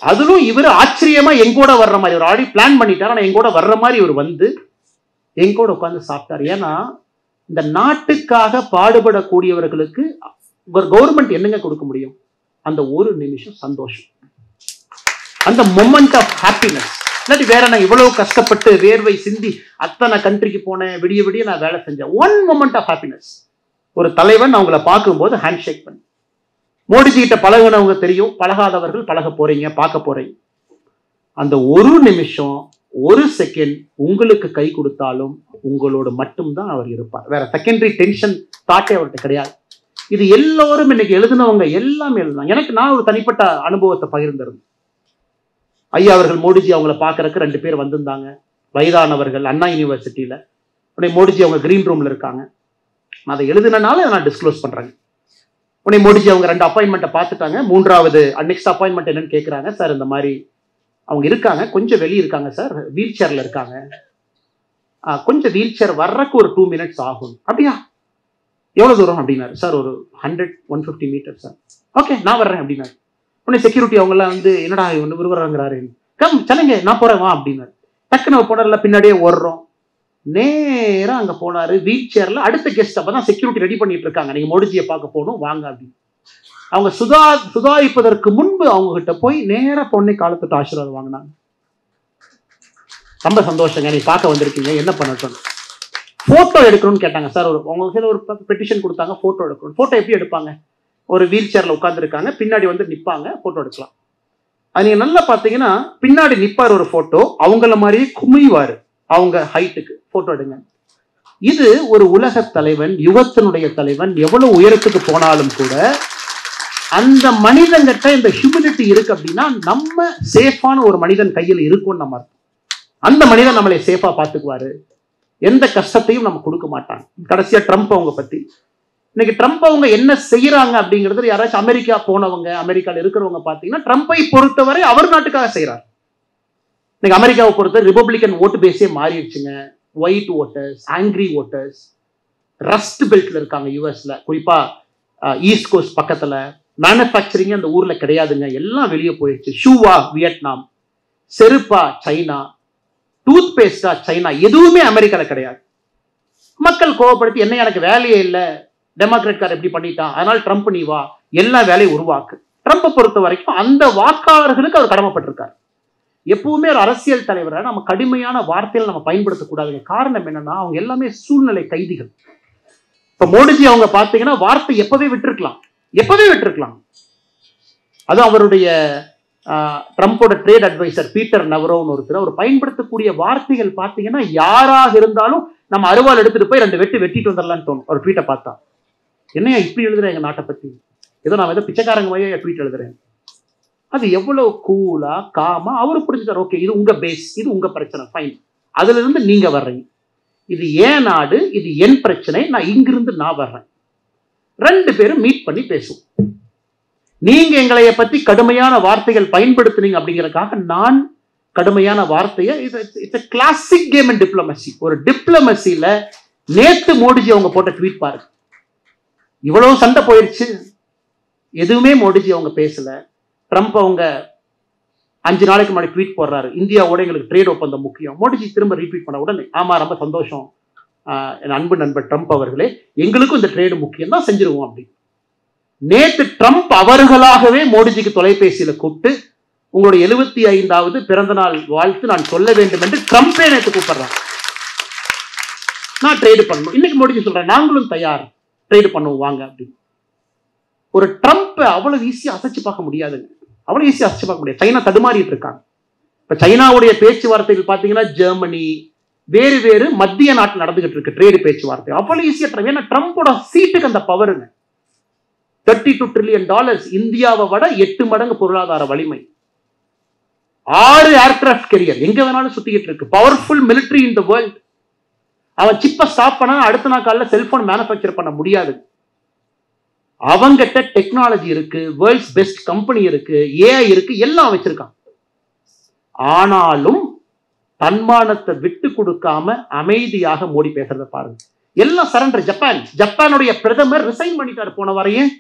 அதிலும் இவர் ஆச்சரியமா எங்கூட வர்ற மாதிரி, ஒரு ஆல்ரெடி பிளான் பண்ணிட்டார், ஆனா எங்கூட வர்ற மாதிரி இவர் வந்து எங்கூட உட்காந்து சாப்பிட்டார். ஏன்னா இந்த நாட்டுக்காக பாடுபடக்கூடியவர்களுக்கு ஒரு கவர்மெண்ட் என்னங்க கொடுக்க முடியும்? அந்த ஒரு நிமிஷம் சந்தோஷம், அந்த மொமெண்ட் ஆஃப் ஹாப்பினஸ். இல்லாட்டி வேற நான் இவ்வளவு கஷ்டப்பட்டு வேர்வை சிந்தி அத்தனை கண்ட்ரிக்கு போனேன், விடிய விடிய நான் வேலை செஞ்சேன். One moment of happiness. ஒரு தலைவன் அவங்கள பார்க்கும்போது ஹேண்ட் ஷேக் பண்ணி. மோடிஜி கிட்ட பழகினவங்க தெரியும், பழகாதவர்கள் பழக போறீங்க, பார்க்க போறீங்க. அந்த ஒரு நிமிஷம், ஒரு செகண்ட் உங்களுக்கு கை கொடுத்தாலும் உங்களோட மட்டும்தான் அவர் இருப்பார். வேற செகண்டரி டென்ஷன் தாட்டே அவர்கிட்ட கிடையாது. இது எல்லோரும் இன்னைக்கு எழுதினவங்க எல்லாமே எழுதுனாங்க. எனக்கு நான் ஒரு தனிப்பட்ட அனுபவத்தை பகிர்ந்திருந்தேன். ஐயா அவர்கள் மோடிஜி அவங்கள பார்க்கறதுக்கு 2 பேர் வந்திருந்தாங்க, வயதானவர்கள், அண்ணா யூனிவர்சிட்டியில. உடனே மோடிஜி அவங்க கிரீன் ரூம்ல இருக்காங்க. நான் அதை எழுதினால நான் டிஸ்க்ளோஸ் பண்றேன். உடனே மோடிஜி அவங்க 2 அப்பாயின்மெண்ட்டை பார்த்துட்டாங்க. 3வது நெக்ஸ்ட் அப்பாயின்மெண்ட் என்னன்னு கேட்குறாங்க. சார் இந்த மாதிரி அவங்க இருக்காங்க, கொஞ்சம் வெளியே இருக்காங்க சார், வீல் சேர்ல இருக்காங்க, கொஞ்சம் வீல் சேர் வர்றதுக்கு ஒரு 2 minutes ஆகும். அப்படியா, எவ்வளவு தூரம் அப்படின்னாரு. சார் ஒரு 100-150 மீட்டர் சார். ஓகே நான் வர்றேன் அப்படின்னாரு. உடனே செக்யூரிட்டி அவங்கெல்லாம் வந்து என்னடா ஒன்று விரும்புறாங்கிறாரு, கம் சொல்லுங்க நான் போறேன் வா அப்படின்னாரு. டக்குன்னு போனார்ல, பின்னாடியே ஓடுறோம். நேரம் அங்க போனாரு வீல் சேர்ல. அடுத்த கெஸ்ட் அப்பதான் செக்யூரிட்டி ரெடி பண்ணிட்டு இருக்காங்க, நீங்க மோடிஜியை பார்க்க போகணும் வாங்க அப்படின்னு. அவங்க சுதாரிப்பதற்கு முன்பு அவங்க கிட்ட போய் நேரா பொண்ணை காலத்துட்டு ஆசீர்வாதம் வாங்கினாங்க. ரொம்ப சந்தோஷங்க, நீ பார்க்க வந்திருக்கீங்க, என்ன பண்ணட்டும். போட்டோ எடுக்கணும்னு கேட்டாங்க. சார் உங்களுக்கு ஒரு பெட்டிஷன் கொடுத்தாங்க, போட்டோ எடுக்கணும். போட்டோ எப்படி எடுப்பாங்க? ஒரு வீல் சேர்ல உட்காந்துருக்காங்க, பின்னாடி வந்து நிற்பாங்க, போட்டோ எடுக்கலாம். அது நீங்க நல்லா பார்த்தீங்கன்னா பின்னாடி நிற்பார் ஒரு போட்டோ, அவங்கள மாதிரியே குமிவாரு அவங்க ஹைட்டுக்கு, போட்டோ எடுங்க. இது ஒரு உலக தலைவன், யுகத்தினுடைய தலைவன், எவ்வளவு உயரத்துக்கு போனாலும் கூட அந்த மனிதன்கிட்ட இந்த ஹியூமினிட்டி இருக்கு அப்படின்னா நம்ம சேஃபான ஒரு மனிதன் கையில் இருக்கும். நம்ம அந்த மனிதன் நம்மளை சேஃபா பார்த்துக்குவாரு, எந்த கஷ்டத்தையும் நம்ம கொடுக்க மாட்டாங்க. கடைசியா ட்ரம்ப் அவங்க பத்தி, இன்னைக்கு ட்ரம்ப் அவங்க என்ன செய்யறாங்க அப்படிங்கிறது யாராச்சும் அமெரிக்கா போனவங்க, அமெரிக்காவில் இருக்கிறவங்க பார்த்தீங்கன்னா ட்ரம்பை பொறுத்தவரை அவர் நாட்டுக்காக செய்யறாரு. இன்னைக்கு அமெரிக்காவை பொறுத்தவரை ரிபப்ளிகன் ஓட்டு பேஸே மாறிடுச்சுங்க. White voters, angry voters, rust பெல்ட்ல இருக்காங்க யூஎஸ்ல, குறிப்பா ஈஸ்ட் கோஸ்ட் பக்கத்துல. மேனுஃபேக்சரிங் அந்த ஊர்ல கிடையாதுங்க, எல்லாம் வெளியே போயிடுச்சு. ஷூவா வியட்நாம், செருப்பா சைனா, டூத் பேஸ்டா சைனா, எதுவுமே அமெரிக்கால கிடையாது. மக்கள் கோவப்படுத்தி என்ன எனக்கு வேலையே இல்லை, டெமோக்ராட் கார் எப்படி பண்ணிட்டான், அதனால ட்ரம்ப் நீ வா, எல்லா வேலையும் உருவாக்கு. ட்ரம்பை பொறுத்த வரைக்கும் அந்த வாக்காளர்களுக்கு அவர் கடமைப்பட்டிருக்காரு. எப்பவுமே ஒரு அரசியல் தலைவரை நம்ம கடுமையான வார்த்தைகள் நம்ம பயன்படுத்தக்கூடாதுங்க. காரணம் என்னன்னா அவங்க எல்லாமே சூழ்நிலை கைதிகள். இப்ப மோடிஜி அவங்க பார்த்தீங்கன்னா வார்த்தை எப்பவே விட்டுருக்கலாம். அது அவருடைய ட்ரம்போட ட்ரேட் அட்வைசர் பீட்டர் நவரோன்னு ஒருத்தர், அவர் பயன்படுத்தக்கூடிய வார்த்தைகள் பார்த்தீங்கன்னா யாராக இருந்தாலும் நம்ம அருவாள் எடுத்துட்டு போய் 2 வெட்டிட்டு வந்துடலான்னு தோணும். ஒரு ட்வீட்டை பார்த்தா என்னையா இப்படி எழுதுறேன் எங்க நாட்டை பத்தி, ஏதோ நான் ஏதோ பிச்சைக்காரங்க மாதிரியே ட்வீட் எழுதுறேன். அது எவ்வளவு கூலா காமா அவரு புரிஞ்சுட்டார். ஓகே, இது உங்க பேஸ், இது உங்க பிரச்சனை, ஃபைன், அதுல இருந்து நீங்க வர்றீங்க, இது ஏன் நாடு, இது என் பிரச்சனை, நான் இங்கிருந்து நான் வர்றேன். 2 பேரும் மீட் பண்ணி பேசுவோம். நீங்க எங்களைய பத்தி கடுமையான வார்த்தைகள் பயன்படுத்துனீங்க அப்படிங்கறதுக்காக நான் கடுமையான வார்த்தையை, it's classic game in diplomacy. ஒரு டிப்ளமசியில நேத்து மோடிஜி அவங்க போட்ட ட்வீட் பாருங்க, இவ்வளவு சண்டை போயிடுச்சு, எதுவுமே மோடிஜி அவங்க பேசல. ட்ரம்ப் அவங்க 5 நாளைக்கு முன்னாடி ட்வீட் போடுறாரு, இந்தியாவோட எங்களுக்கு ட்ரேட் ஒப்பந்தம் முக்கியம். மோடிஜி திரும்ப ரிப்பீட் பண்ண உடனே ஆமா ரொம்ப சந்தோஷம் என் அன்பு நண்பர் ட்ரம்ப் அவர்களே, எங்களுக்கும் இந்த ட்ரேடு முக்கியம் தான், செஞ்சிருவோம் அப்படி. நேற்று ட்ரம்ப் அவர்களாகவே மோடிஜிக்கு தொலைபேசியில கூப்பிட்டு உங்களுடைய 75வது பிறந்த நாள் வாழ்த்து நான் சொல்ல வேண்டும் என்று ட்ரம்பே நேற்று கூப்பிடுறாங்க. நான் ட்ரேடு பண்ணணும். இன்னைக்கு மோடிஜி சொல்றேன் நாங்களும் தயார், ட்ரேடு பண்ணுவோம் வாங்க அப்படின்னு. ஒரு ட்ரம்ப் அவ்வளவு ஈஸியா அசைச்சு பார்க்க முடியாதுங்க, அவ்வளவு ஈஸியா அசைச்சு பார்க்க முடியாது. சைனா தடுமாறிட்டு இருக்காங்க. இப்ப சைனாவுடைய பேச்சுவார்த்தைகள் பாத்தீங்கன்னா ஜெர்மனி வேறு வேறு மத்திய நாட்டில் நடந்துகிட்டு இருக்கு ட்ரேடு பேச்சுவார்த்தை. அவ்வளவு ஈஸியா ஏன்னா ட்ரம்போட சீட்டுக்கு அந்த பவருங்க. $32 trillion, இந்தியாவை விட 8 மடங்கு பொருளாதார வலிமை, 6 ஏர்கிராஃப்ட் கேரியர் எங்க வேணாலும் சுத்திக்கிட்டு இருக்கு, powerful military in the world. அவன் சிப்பை ஸ்டாப் பண்ணா அடுத்த நாள் காலையில் செல்போன் மேனுஃபேக்சர் பண்ண முடியாது. அவங்கிட்ட டெக்னாலஜி இருக்கு, வேர்ல்ட்ஸ் பெஸ்ட் கம்பெனி இருக்கு, ஏஐ இருக்கு, எல்லாம் வச்சிருக்கான். ஆனாலும் தன்மானத்தை விட்டு கொடுக்காம அமைதியாக மோடி பேசுறத பாருங்க. எல்லாம் சரண்டர். ஜப்பானுடைய பிரதமர் ரிசைன் பண்ணிட்டாரு போன வரையும்.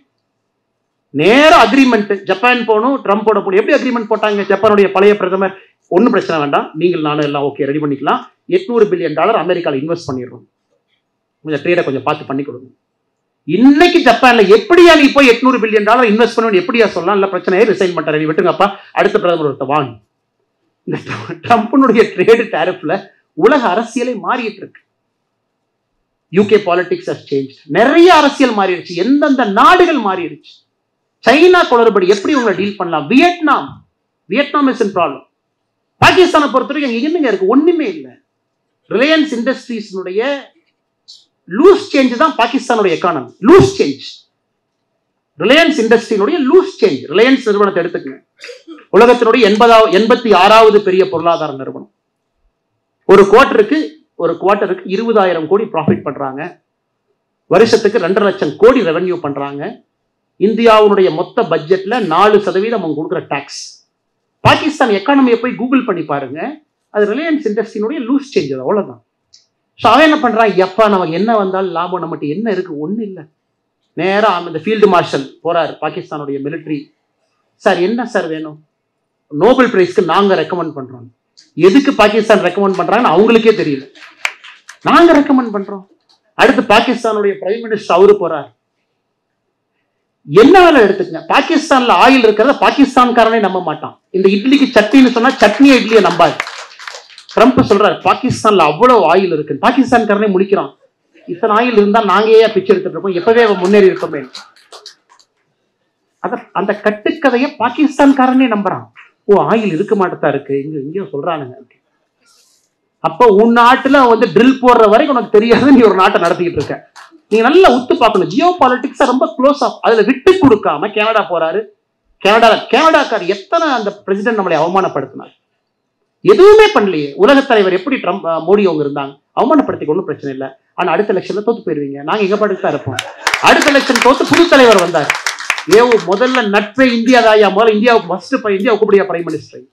நேரம் அக்ரிமெண்ட், ஜப்பான் போகணும், ட்ரம்போட போகணும். எப்படி அக்ரிமெண்ட் போட்டாங்க? ஜப்பானுடைய பழைய பிரதமர், ஒன்றும் பிரச்சனை வேண்டாம், நீங்கள் நானும் எல்லாம் ஓகே ரெடி பண்ணிக்கலாம், $800 பில்லியன் அமெரிக்காவில் இன்வெஸ்ட் பண்ணிடுறோம், கொஞ்சம் ட்ரேடை கொஞ்சம் பார்த்து பண்ணி கொடுங்க. இன்னைக்கு ஜப்பான்ல எப்படியா நீ போய் $800 பில்லியன் இன்வெஸ்ட் பண்ணணும் எப்படியா சொல்லலாம்? இல்ல பிரச்சனையே ரிசைன் பண்ணிட்டாரு, நீ விட்டுங்கப்பா, அடுத்த பிரதமர் ஒருத்த வாங்க. இந்த ட்ரம்பினுடைய ட்ரேடு டாரிஃப்ல உலக அரசியலை மாறிட்டு இருக்கு. UK politics has change. நிறைய அரசியல் மாறிடுச்சு, எந்தெந்த நாடுகள் மாறிடுச்சு. சைனா குளறுபடி எப்படி உங்களை டீல் பண்ணலாம்? Vietnam is in problem. பாகிஸ்தானை பொறுத்தவரைக்கும் என்னங்க இருக்கு? ஒண்ணுமே இல்லை. ரிலையன்ஸ் இண்டஸ்ட்ரீஸ்னுடைய லூஸ் சேஞ்ச் தான் பாகிஸ்தானுடைய எக்கானமி. லூஸ் சேஞ்ச், ரிலையன்ஸ் இண்டஸ்ட்ரியினுடைய லூஸ் சேஞ்ச். ரிலையன்ஸ் நிறுவனத்தை எடுத்துக்கங்க, உலகத்தினுடைய 86வது பெரிய பொருளாதார நிறுவனம். ஒரு குவார்ட்டருக்கு 20,000 கோடி ப்ராஃபிட் பண்றாங்க, வருஷத்துக்கு 2.5 லட்சம் கோடி ரெவென்யூ பண்றாங்க. இந்தியாவுடைய மொத்த பட்ஜெட்ல 4% அவங்க கொடுக்குற டாக்ஸ். பாகிஸ்தான் எக்கானமியை போய் கூகுள் பண்ணி பாருங்க, அது ரிலையன்ஸ் இண்டஸ்ட்ரியினுடைய லூஸ் சேஞ்ச், அவ்வளவுதான். ஸோ அவன் என்ன பண்றான்? எப்பா நமக்கு என்ன வந்தாலும் லாபம், நம்மகிட்ட என்ன இருக்கு? ஒன்றும் இல்லை. நேரம் இந்த ஃபீல்டு மார்ஷல் போறாரு பாகிஸ்தானுடைய மிலிட்ரி. சார் என்ன சார் வேணும்? நோபல் பிரைஸ்க்கு நாங்க ரெக்கமெண்ட் பண்றோம். எதுக்கு பாகிஸ்தான் ரெக்கமெண்ட் பண்றாங்கன்னு அவங்களுக்கே தெரியல, நாங்க ரெக்கமெண்ட் பண்றோம். அடுத்து பாகிஸ்தானுடைய பிரைம் மினிஸ்டர் அவரு போறார். என்ன வேலை எடுத்துக்கங்க, பாகிஸ்தான்ல ஆயில் இருக்கிறத பாகிஸ்தான்காரனே நம்ப மாட்டான். இந்த இட்லிக்கு சட்னின்னு சொன்னா சட்னியை இட்லியை நம்பாது. ட்ரம்ப் சொல்றாரு பாகிஸ்தான்ல அவ்வளவு ஆயில் இருக்கு. பாகிஸ்தான்காரனே முடிக்கிறான், இத்தனை ஆயில் இருந்தா நாங்க ஏன் பிச்சை எடுத்துட்டு இருக்கோம், எப்பவே முன்னேறி இருக்கோமே. அந்த கட்டுக்கதையை பாகிஸ்தான்காரனே நம்புறான். ஓ ஆயில் இருக்க மாட்டதா இருக்கு, இங்கேயும் சொல்றானுங்க. அப்ப உன் நாட்டுல ட்ரில் போடுற வரைக்கும் உனக்கு தெரியாது, நீ ஒரு நாட்டை நடத்திக்கிட்டு இருக்க. நீங்க நல்லா உத்து பார்க்கணும். ஜியோ பாலிட்டிக்ஸ் ரொம்ப க்ளோஸ் ஆஃப், அதுல விட்டு கொடுக்காம கனடா போறாரு. கனடாக்கார் எத்தனை அந்த பிரசிடென்ட் நம்மளை அவமானப்படுத்தினார், எதுவுமே பண்ணலையே. உலகத் தலைவர் எப்படி ட்ரம்ப் மோடி அவங்க இருந்தாங்க, அவமானப்படுத்திக்க ஒன்றும் பிரச்சனை இல்லை. ஆனா அடுத்த எலெக்ஷன்ல தோத்து போயிருவீங்க, நாங்க எங்க பாட்டுக்கு தான் இருப்போம். அடுத்த எலெக்ஷன் தோத்து புது தலைவர் வந்தார். முதல்ல நட்பே இந்தியா தாயா, முதல்ல இந்தியாவுக்கு ஃபர்ஸ்ட் இந்தியாவுக்கு கூடிய பிரைம் மினிஸ்டர்.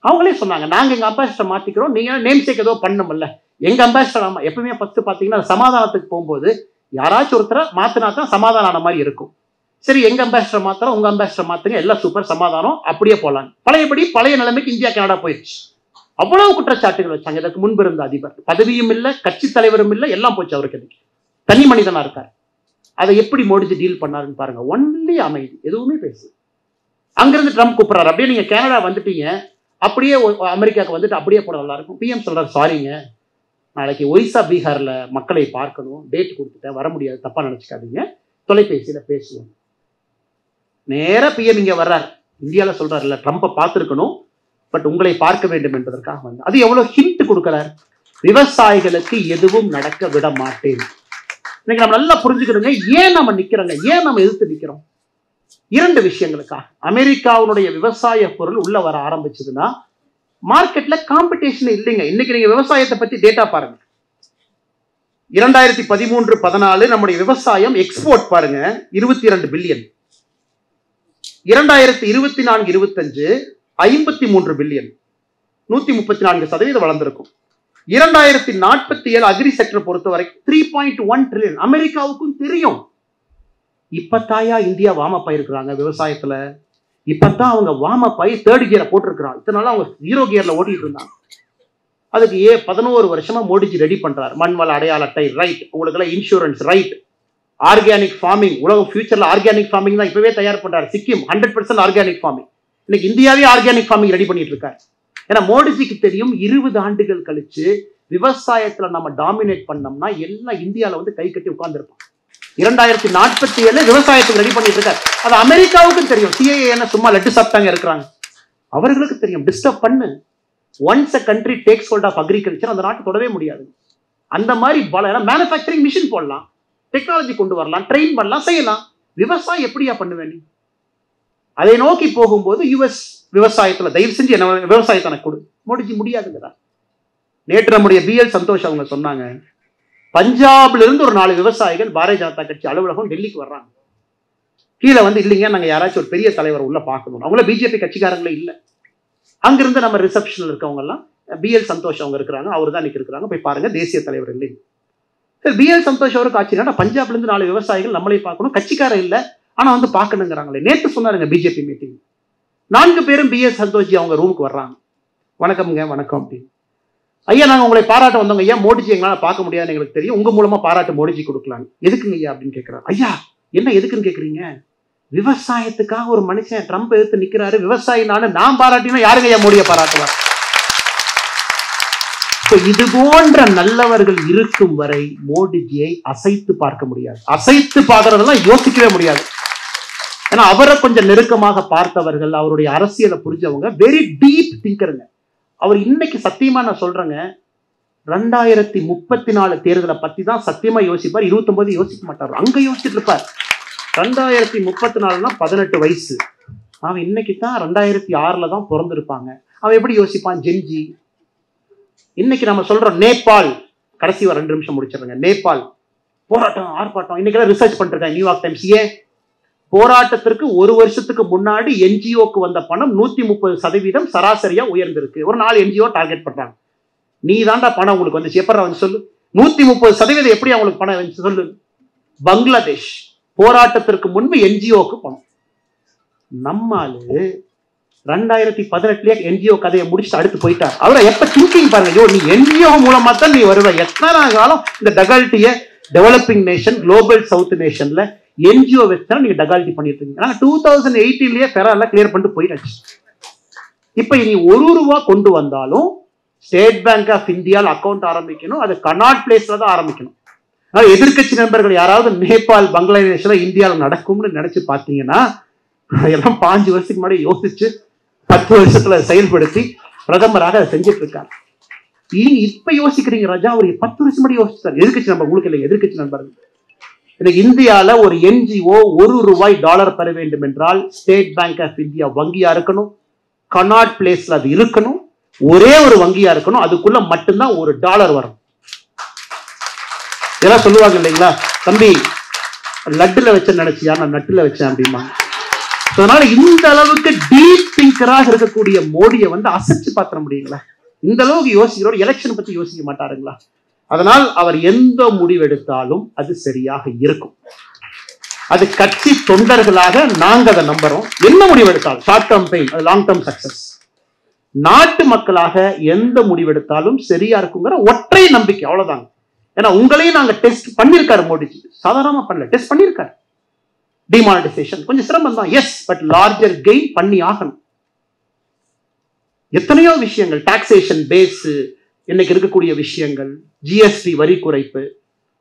அவங்களே சொன்னாங்க நாங்க எங்க அம்பாசிடர் மாத்திக்கிறோம், நீங்க நேம் சேக் ஏதோ பண்ணணும்ல. எங்க அம்பாசிடர் எப்பவுமே ஃபர்ஸ்ட் பாத்தீங்கன்னா சமாதானத்துக்கு போகும்போது யாராச்சும் ஒருத்தரை மாத்தினா தான் சமாதானம் ஆன மாதிரி இருக்கும். சரி எங்க அம்பாசிடர் மாத்திரம், உங்க அம்பாசிடர் மாத்துங்க, எல்லாம் சூப்பர் சமாதானம், அப்படியே போலாம். பழையபடி பழைய நிலைமைக்கு இந்தியா கனடா போயிடுச்சு. அவ்வளவு குற்றச்சாட்டுகள் வச்சாங்க. இதற்கு முன்பு இருந்த அதிபர் பதவியும் இல்லை, கட்சி தலைவரும் இல்லை, எல்லாம் போச்சு அவருக்கு. தனி மனிதனா இருக்கார். அதை எப்படி மோடிஜி டீல் பண்ணாருன்னு பாருங்க. ஒன்லி அமைதி, எதுவுமே பேசு. அங்கிருந்து ட்ரம்ப் கூப்பிடுறாரு, அப்படியே நீங்க கனடா வந்துட்டீங்க, அப்படியே அமெரிக்காவுக்கு வந்துட்டு அப்படியே போட நல்லா இருக்கும். பிஎம் சொல்றாரு சாரிங்க, நாளைக்கு ஒரிசா பீகார்ல மக்களை பார்க்கணும், டேட் கொடுத்துட்டேன், வர முடியாது, தப்பா நினைச்சுக்காதீங்க, தொலைபேசியில பேசுவோம். நேரா பிஎம் இங்க வர்றாரு. இந்தியாவில சொல்றாரு இல்ல ட்ரம்பை பார்த்திருக்கணும், பட் உங்களை பார்க்க வேண்டும் என்பதற்காக வந்து அது எவ்வளவு ஹிண்ட் கொடுக்கிறார். விவசாயிகளுக்கு எதுவும் நடக்க விட மாட்டேன். இன்னைக்கு நம்ம நல்லா புரிஞ்சுக்கிறோங்க ஏன் நம்ம நிக்கிறோங்க, ஏன் நம்ம எதிர்த்து நிக்கிறோம். இரண்டு விஷயங்களுக்காக. அமெரிக்காவுடைய விவசாய பொருள் உள்ள வர ஆரம்பிச்சதுன்னா மார்க்கெட்ல காம்படிஷன் இல்லைங்க. இன்னைக்கு நீங்க விவசாயத்தை பத்தி டேட்டா பாருங்க. 2013-14 நம்முடைய விவசாயம் எக்ஸ்போர்ட் பாருங்க 22 பில்லியன். 2024-25 53 பில்லியன், 134% வளர்ந்திருக்கும். 2047 அக்ரி செக்டர் பொறுத்த வரைக்கும் 3.1 ட்ரில்லியன். அமெரிக்காவுக்கும் தெரியும் இப்பத்தாயா இந்தியா வாமப் ஆயிருக்கிறாங்க விவசாயத்துல. இப்பதான் அவங்க வாமப் ஆகி 3rd கியரை போட்டிருக்கிறாங்க. இத்தனால அவங்க 0 கியர்ல ஓட்டிட்டு இருந்தாங்க. அதுக்கு 11 வருஷமா மோடிஜி ரெடி பண்றாரு. மண்வள அடையாள அட்டை ரைட், உங்களுக்கு எல்லாம் இன்சூரன்ஸ் ரைட், ஆர்கானிக் ஃபார்மிங், உலகம் ஃபியூச்சர்ல ஆர்கானிக் ஃபார்மிங் தான் இப்பவே தயார் பண்றாரு. Sikkim 100% organic farming. இன்னைக்கு இந்தியாவே ஆர்கானிக் ஃபார்மிங் ரெடி பண்ணிட்டு இருக்காரு. ஏன்னா மோடிஜிக்கு தெரியும் 20 ஆண்டுகள் கழிச்சு விவசாயத்துல நம்ம டாமினேட் பண்ணோம்னா எல்லாம் இந்தியாவில வந்து கை கட்டி உட்கார்ந்துருப்போம். 2047 விவசாயத்துக்கு ரெடி பண்ணிட்டு இருக்காரு. அது அமெரிக்காவுக்கும் தெரியும். சிஏஏ சும்மா லட்டு சாப்பிட்டாங்க இருக்கிறாங்க, அவர்களுக்கு தெரியும். டிஸ்டர்ப் பண்ணு, once a country takes hold of agriculture அந்த நாட்டு தொடவே முடியாது. அந்த மாதிரி மேனுஃபேக்சரிங் மிஷின் போடலாம், டெக்னாலஜி கொண்டு வரலாம், ட்ரெயின் பண்ணலாம், செய்யலாம். விவசாயம் எப்படியா பண்ணுவேன்? அதை நோக்கி போகும்போது யுஎஸ் விவசாயத்துல தயவு செஞ்சு என்ன விவசாயத்தை எனக்கு கொடு, மோடிஜி முடியாதுங்கிறார். நேற்று நம்முடைய பிஎல் சந்தோஷ் அவங்க சொன்னாங்க, பஞ்சாப்ல இருந்து ஒரு 4 விவசாயிகள் பாரதிய ஜனதா கட்சி அலுவலகம் டெல்லிக்கு வர்றாங்க. கீழே வந்து இல்லைங்க நாங்க யாராச்சும் ஒரு பெரிய தலைவர் உள்ள பார்க்கணும். அவங்கள பிஜேபி கட்சிக்காரங்களே இல்லை. அங்கிருந்து நம்ம ரிசப்ஷன்ல இருக்கவங்க எல்லாம் பிஎல் சந்தோஷ் அவங்க இருக்கிறாங்க, அவர் தான் இன்னைக்கு இருக்கிறாங்க, போய் பாருங்க தேசிய தலைவர் இல்லை. சரி பிஎல் சந்தோஷ் அவருக்கு ஆச்சுன்னா பஞ்சாப்ல இருந்து 4 விவசாயிகள் நம்மளே பார்க்கணும், கட்சிக்காரர் இல்லை ஆனா வந்து பார்க்கணுங்கிறாங்களே. நேற்று சொன்னாருங்க பிஜேபி மீட்டிங், 4 பேரும் பிஎல் சந்தோஷ்ஜி அவங்க ரூமுக்கு வர்றாங்க. வணக்கம்ங்க, வணக்கம் அப்படின்னு. ஐயா நாங்க உங்களை பாராட்ட வந்தோங்க ஐயா, மோடிஜி எங்களால பார்க்க முடியாதுன்னு எங்களுக்கு தெரியும், உங்க மூலமா பாராட்டு மோடிஜி கொடுக்கலாம். எதுக்குங்க ஐயா அப்படின்னு கேட்கிறாரு. ஐயா என்ன எதுக்குன்னு கேக்குறீங்க? விவசாயத்துக்காக ஒரு மனுஷன் ட்ரம்ப் எதிர்த்து நிக்கிறாரு, விவசாயி நான் பாராட்டினா யாருங்க ஐயா மோடியை பாராட்டுவார்? இது போன்ற நல்லவர்கள் இருக்கும் வரை மோடிஜியை அசைத்து பார்க்க முடியாது. அசைத்து பார்க்கறதெல்லாம் யோசிக்கவே முடியாது. ஏன்னா அவரை கொஞ்சம் நெருக்கமாக பார்த்தவர்கள், அவருடைய அரசியலை புரிஞ்சவங்க, வெரி டீப் திங்கருங்க. அவர் இன்னைக்கு சத்தியமா நான் சொல்றேங்க, 2034 தேர்தலை பத்தி தான் சத்தியமா யோசிப்பார். 29 யோசிக்க மாட்டார், அங்க யோசிச்சுட்டு இருப்பார். 2034 18 வயசு, அவன் இன்னைக்கு தான் 2006 தான் பிறந்திருப்பாங்க. அவன் எப்படி யோசிப்பான்? ஜென்ஜி. இன்னைக்கு நம்ம சொல்றோம் நேபாள், கடைசி 2 நிமிஷம் முடிச்சிருங்க. நேபாள் போராட்டம் ஆர்ப்பாட்டம் இன்னைக்கு ரிசர்ச் பண்ணிருக்காங்க நியூயார்க் டைம்ஸ். ஏன் போராட்டத்திற்கு 1 வருஷத்துக்கு முன்னாடி என்ஜிஓக்கு வந்த பணம் 130% சராசரியா உயர்ந்திருக்கு. ஒரு 4 என்ஜிஓ டார்கெட் பண்றாங்க. நீ தாண்டா பணம் உங்களுக்கு வந்துச்சு, எப்பறம் வந்து சொல்லு. 130% எப்படி அவங்களுக்கு பணம் வந்துச்சு சொல்லு. பங்களாதேஷ் போராட்டத்திற்கு முன்பு என்ஜிஓக்கு பணம். நம்மாலு 2018 என்ஜிஓ கதையை முடிச்சுட்டு அடுத்து போயிட்டார். அவரை எப்ப திங்கிங் பாருங்க, நீ என்ஜிஓ மூலமா தான் நீ வருவ. எத்தனை காலம் இந்த டகால்ட்டிய டெவலப்பிங் நேஷன், குளோபல் சவுத் நேஷன்ல என்ஜிஓ வச்சு நீங்க டகால்ட்டி பண்ணிட்டு இருக்கீங்க. 2018 ஃபெரா எல்லாம் கிளியர் பண்ணிட்டு போயிடுச்சு. இப்ப நீ 1 ரூபா கொண்டு வந்தாலும் ஸ்டேட் பேங்க் ஆஃப் இந்தியாவில் அக்கௌண்ட் ஆரம்பிக்கணும், அது கனாட் பிளேஸ்ல தான் ஆரம்பிக்கணும். அதனால எதிர்கட்சி நண்பர்கள் யாராவது நேபாள் பங்களாதேஷ்ல இந்தியாவில் நடக்கும்னு நினைச்சு பார்த்தீங்கன்னா எல்லாம் 5 வருஷத்துக்கு முன்னாடி யோசிச்சு 10 வருஷத்துல செயல்படுத்தி பிரதமராக அதை செஞ்சுட்டு இருக்காங்க. இப்ப யோசிக்கிறீங்க ராஜா, அவர் 10 வருஷம் முன்னாடி யோசிச்சார். எதிர்கட்சி நண்பர் உங்களுக்கு இல்லை, எதிர்கட்சி நண்பர்கள். இன்னைக்கு இந்தியால ஒரு NGO $1 பெற வேண்டும் என்றால் ஸ்டேட் பேங்க் ஆஃப் இந்தியா வங்கியா இருக்கணும், கனாட் பிளேஸ்ல அது இருக்கணும், ஒரே ஒரு வங்கியா இருக்கணும், அதுக்குள்ள மட்டும்தான் $1 வரும். இதெல்லாம் சொல்லுவாங்க இல்லைங்களா, தம்பி லட்டுல வச்ச நினைச்சியா, நான் நட்டுல வச்சேன் அப்படிமா. அதனால இந்த அளவுக்கு டீப் திங்கராக இருக்கக்கூடிய மோடியை வந்து அசைச்சு பார்த்த முடியுங்களா? இந்த அளவுக்கு யோசிக்கிறோம், எலெக்ஷன் பத்தி யோசிக்க மாட்டாருங்களா? அதனால் அவர் எந்த முடிவெடுத்தாலும் அது சரியாக இருக்கும். அது கட்சி தொண்டர்களாக நாங்க அதை நம்புறோம். என்ன முடிவெடுத்தாலும் ஷார்ட் டேர்ம் பெயின், அது லாங் டேர்ம் சக்சஸ். நாட்டு மக்களாக எந்த முடிவெடுத்தாலும் சரியா இருக்குங்கிற ஒற்றை நம்பிக்கை, அவ்வளவுதாங்க. ஏன்னா உங்களையும் நாங்க டெஸ்ட் பண்ணிருக்காரு மோடிஜி, சாதாரணமா பண்ணல, டெஸ்ட் பண்ணிருக்காரு. டிமானிட்டைசேஷன் கொஞ்சம் சிரமம் தான், எஸ், பட் லார்ஜர் கெயின் பண்ணி ஆகணும். எத்தனையோ விஷயங்கள், டாக்ஸேஷன் பேஸ், இன்னைக்கு இருக்கக்கூடிய விஷயங்கள், ஜிஎஸ்டி வரி குறைப்பு,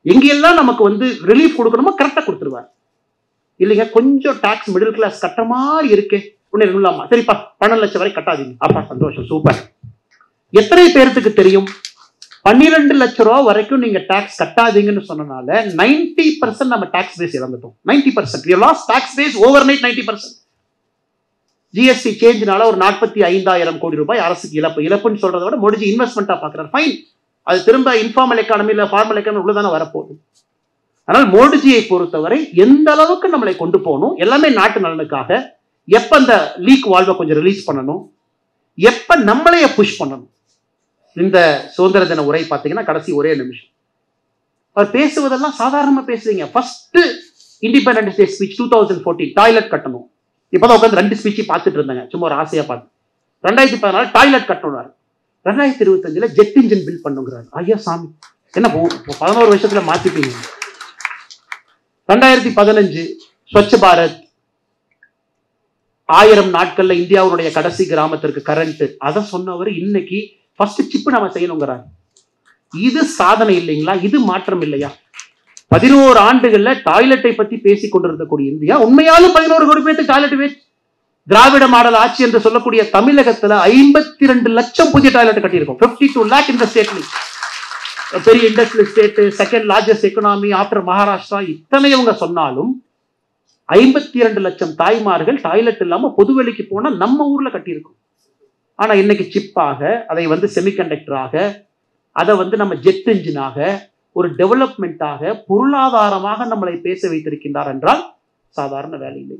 எங்கெல்லாம் நமக்கு வந்து ரிலீஃப் கொடுக்கணுமோ கரெக்டா கொடுத்துருவார். இல்லைங்க கொஞ்சம் டாக்ஸ் மிடில் கிளாஸ் கட்டுற மாதிரி இருக்கே, ஒன்னு இல்லாமா, சரிப்பா 12 லட்சம் வரை கட்டாதீங்க, அப்பா சந்தோஷம், சூப்பர். எத்தனை பேருக்கு தெரியும் 12 லட்சம் ரூபா வரைக்கும் நீங்க டாக்ஸ் கட்டாதீங்கன்னு சொன்னனால 90% நம்ம டாக்ஸ் பேஸ் இழந்துட்டோம். 90% we lost tax base overnight 90%. GST சேஞ்ச்னால ஒரு 45,000 கோடி ரூபாய் அரசுக்கு இழப்பு. இழப்புன்னு சொல்றதை விட மோடிஜி இன்வெஸ்ட்மெண்டா பாக்குறாரு, ஃபைன். அது திரும்ப இன்ஃபார்மல் எக்கானமி இல்ல ஃபார்மல் எக்கானமி உள்ளதானே வரப்போகுது. ஆனால் மோடிஜியை பொறுத்தவரை எந்த அளவுக்கு நம்மளை கொண்டு போகணும், எல்லாமே நாட்டு நலனுக்காக. எப்ப அந்த லீக் வால்வை கொஞ்சம் ரிலீஸ் பண்ணணும், எப்ப நம்மளைய புஷ் பண்ணணும். இந்த சுதந்திர தின உரை பார்த்தீங்கன்னா கடைசி ஒரே நிமிஷம் அவர் பேசுவதெல்லாம் சாதாரணமா பேசுறீங்க. First independence day speech 2014 toilet கட்டணும். இப்பதான் உட்காந்து 2 ஸ்பீச் பார்த்துட்டு இருந்தாங்க, சும்மா ஒரு ஆசையா பார்த்து. 2014 டாய்லெட் கட்டணும். 2025 ஜெட் இன்ஜின் பில் பண்ணுங்கிறாரு. ஐயா சாமி, என்ன 11 வருஷத்துல மாத்திட்டீங்க. 2015 ஸ்வச் பாரத், 1000 நாட்கள்ல இந்தியாவுடைய கடைசி கிராமத்திற்கு கரண்ட், அதை சொன்னவர் இன்னைக்கு ஃபர்ஸ்ட் சிப் நம்ம செய்யணுங்கிறார். இது சாதனை இல்லைங்களா? இது மாற்றம் இல்லையா? 11 ஆண்டுகள்ல டாய்லெட்டை பத்தி பேசிக் கொண்டிருக்கக்கூடிய இந்தியா உண்மையாலும் 11 கோடி பேருக்கு டாய்லெட் வேஸ்ட். திராவிட மாடல் ஆட்சி என்று சொல்லக்கூடிய தமிழகத்துல 52 லட்சம் புதிய டாய்லெட் கட்டியிருக்கோம். 52 lakh இந்த ஸ்டேட்ல. பெரிய industrial state, second largest economy after Maharashtra. இத்தனை இவங்க சொன்னாலும் 52 லட்சம் தாய்மார்கள் டாய்லெட் இல்லாம பொதுவெளிக்கு போனா நம்ம ஊர்ல கட்டியிருக்கோம். ஆனா இன்னைக்கு சிப்பாக, அதை வந்து செமிகண்டக்டராக, அதை வந்து நம்ம ஜெட் இன்ஜினாக, ஒரு டெவலப்மெண்டாக, பொருளாதாரமாக நம்மளை பேச வைத்திருக்கின்றார் என்றால் சாதாரண வேலை இல்லை.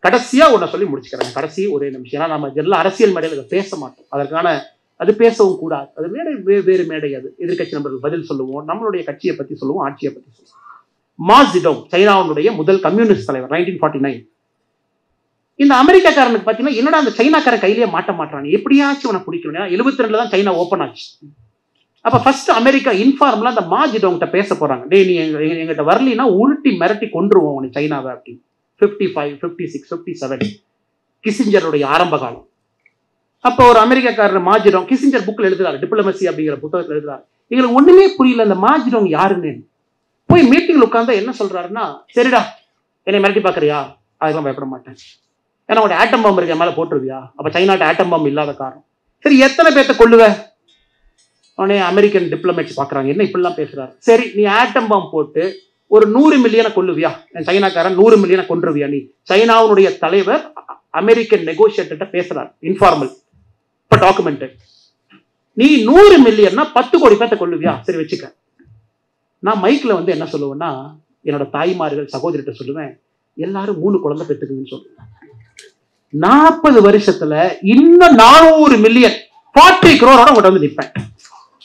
கடைசியா ஒன்ன சொல்லி முடிச்சுக்கிறேன், கடைசி ஒரே நிமிஷம். ஏன்னா நம்ம எல்லாம் அரசியல் மேடையில் அதை பேச மாட்டோம், அதற்கான அது பேசவும் கூடாது. அது வேறு மேடை, அது எதிர்கட்சி நண்பர்கள் பதில் சொல்லுவோம், நம்மளுடைய கட்சியை பத்தி சொல்லுவோம், ஆட்சியை பத்தி சொல்லுவோம். மா ஜெடோங் சைனாவுடைய முதல் கம்யூனிஸ்ட் தலைவர் 1949. இந்த அமெரிக்காக்காரனுக்கு பார்த்தீங்கன்னா என்னடா அந்த சைனாக்காரன் கையிலேயே மாட்ட மாட்டான், எப்படியாச்சும் அவனை பிடிக்கணும். 72 தான் சைனா ஓப்பன் ஆச்சு. அப்ப ஃபர்ஸ்ட் அமெரிக்கா இன்ஃபார்ம்ல அந்த மா ஜெடோங்கிட்ட பேச போறாங்க. டே நீ எங்கிட்ட வரலினா உருட்டி மிரட்டி கொன்றுவோம் உனக்கு சைனாவை அப்படின்னு. 55, 56, 57 கிசிஞ்சருடைய ஆரம்ப காலம். அப்போ ஒரு அமெரிக்காக்காரர் மா ஜெடோங் கிசிஞ்சர் புக்கில் எழுதுறாரு, டிப்ளமசி அப்படிங்கிற புத்தகத்தில் எழுதுறாரு. எங்களுக்கு ஒண்ணுமே புரியல அந்த மா ஜெடோங் யாருன்னு. போய் மீட்டிங்ல உட்கார்ந்தா என்ன சொல்றாருன்னா, சரிடா என்னை மிரட்டி பாக்குறியா, அதெல்லாம் பயப்பட மாட்டேன். ஏன்னா உங்களோட ஆட்டம் பாம்பு இருக்க மேல போட்டுருவியா, அப்ப சைனாட்ட ஆட்டம் பாம்பு இல்லாத காரணம். சரி எத்தனை பேர்த்த கொள்ளுவ? உடனே அமெரிக்கன் டிப்ளமேட்ஸ் பாக்குறாங்க, என்ன இப்படிலாம் பேசுறாரு. சரி நீ ஆட்டம் பாம்பு போட்டு ஒரு 100 மில்லியனை கொல்லுவியா, சைனாக்காரன் 100 மில்லியனை கொன்றுவியா நீ? சைனாவுடைய தலைவர் அமெரிக்கன் நெகோசியேட்டர்கிட்ட பேசுறாரு, இன்ஃபார்மல், இப்ப டாக்குமெண்டட். நீ 100 மில்லியன்னா 10 கோடி பேர்த்த கொல்லுவியா? சரி வச்சுக்க. நான் மைக்ல வந்து என்ன சொல்லுவேன்னா, என்னோட தாய்மார்கள் சகோதரிட்ட சொல்லுவேன், எல்லாரும் 3 குழந்தை பெற்றுக்குன்னு சொல்லுவேன். 40 வருஷத்துல இன்னும் 400 மில்லியன் 40 crore உங்கள்கிட்ட வந்து நிற்பேன்.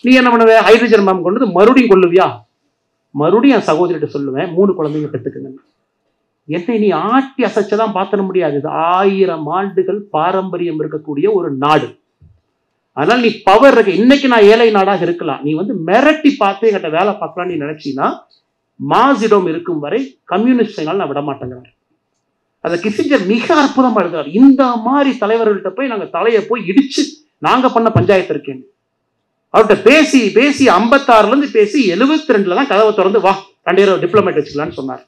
நீ என்ன பண்ணுவ? ஹைட்ரஜன் பாம்பு கொண்டு மறுபடியும் கொள்ளுவியா? மறுபடியும் என் சகோதரிட்ட சொல்லுவேன், 3 குழந்தைங்க பெற்றுக்குங்க. என்னை நீ ஆட்டி அசைச்சதான் பார்த்துட முடியாது. இது 1000 ஆண்டுகள் பாரம்பரியம் இருக்கக்கூடிய ஒரு நாடு. அதனால நீ பவர் இருக்க, இன்னைக்கு நான் ஏழை நாடாக இருக்கலாம், நீ வந்து மிரட்டி பார்த்து என்கிட்ட வேலை பார்க்கலாம் நீ நினைச்சீங்கன்னா, மா ஜெடோங் இருக்கும் வரை கம்யூனிஸ்ட் நான் விட மாட்டேங்கிறார். அதை கிசிஞ்சர் மிக அற்புதமா எழுதுறாரு. இந்த மாதிரி தலைவர்கள்ட்ட போய் நாங்க தலையை போய் இடிச்சு நாங்க பண்ண பஞ்சாயத்து இருக்கேன். அவர்கிட்ட பேசி பேசி 56ல இருந்து பேசி 72ல தான் கதவை திறந்து வா 2000 டிப்ளமேட் வச்சுக்கலான்னு சொன்னார்.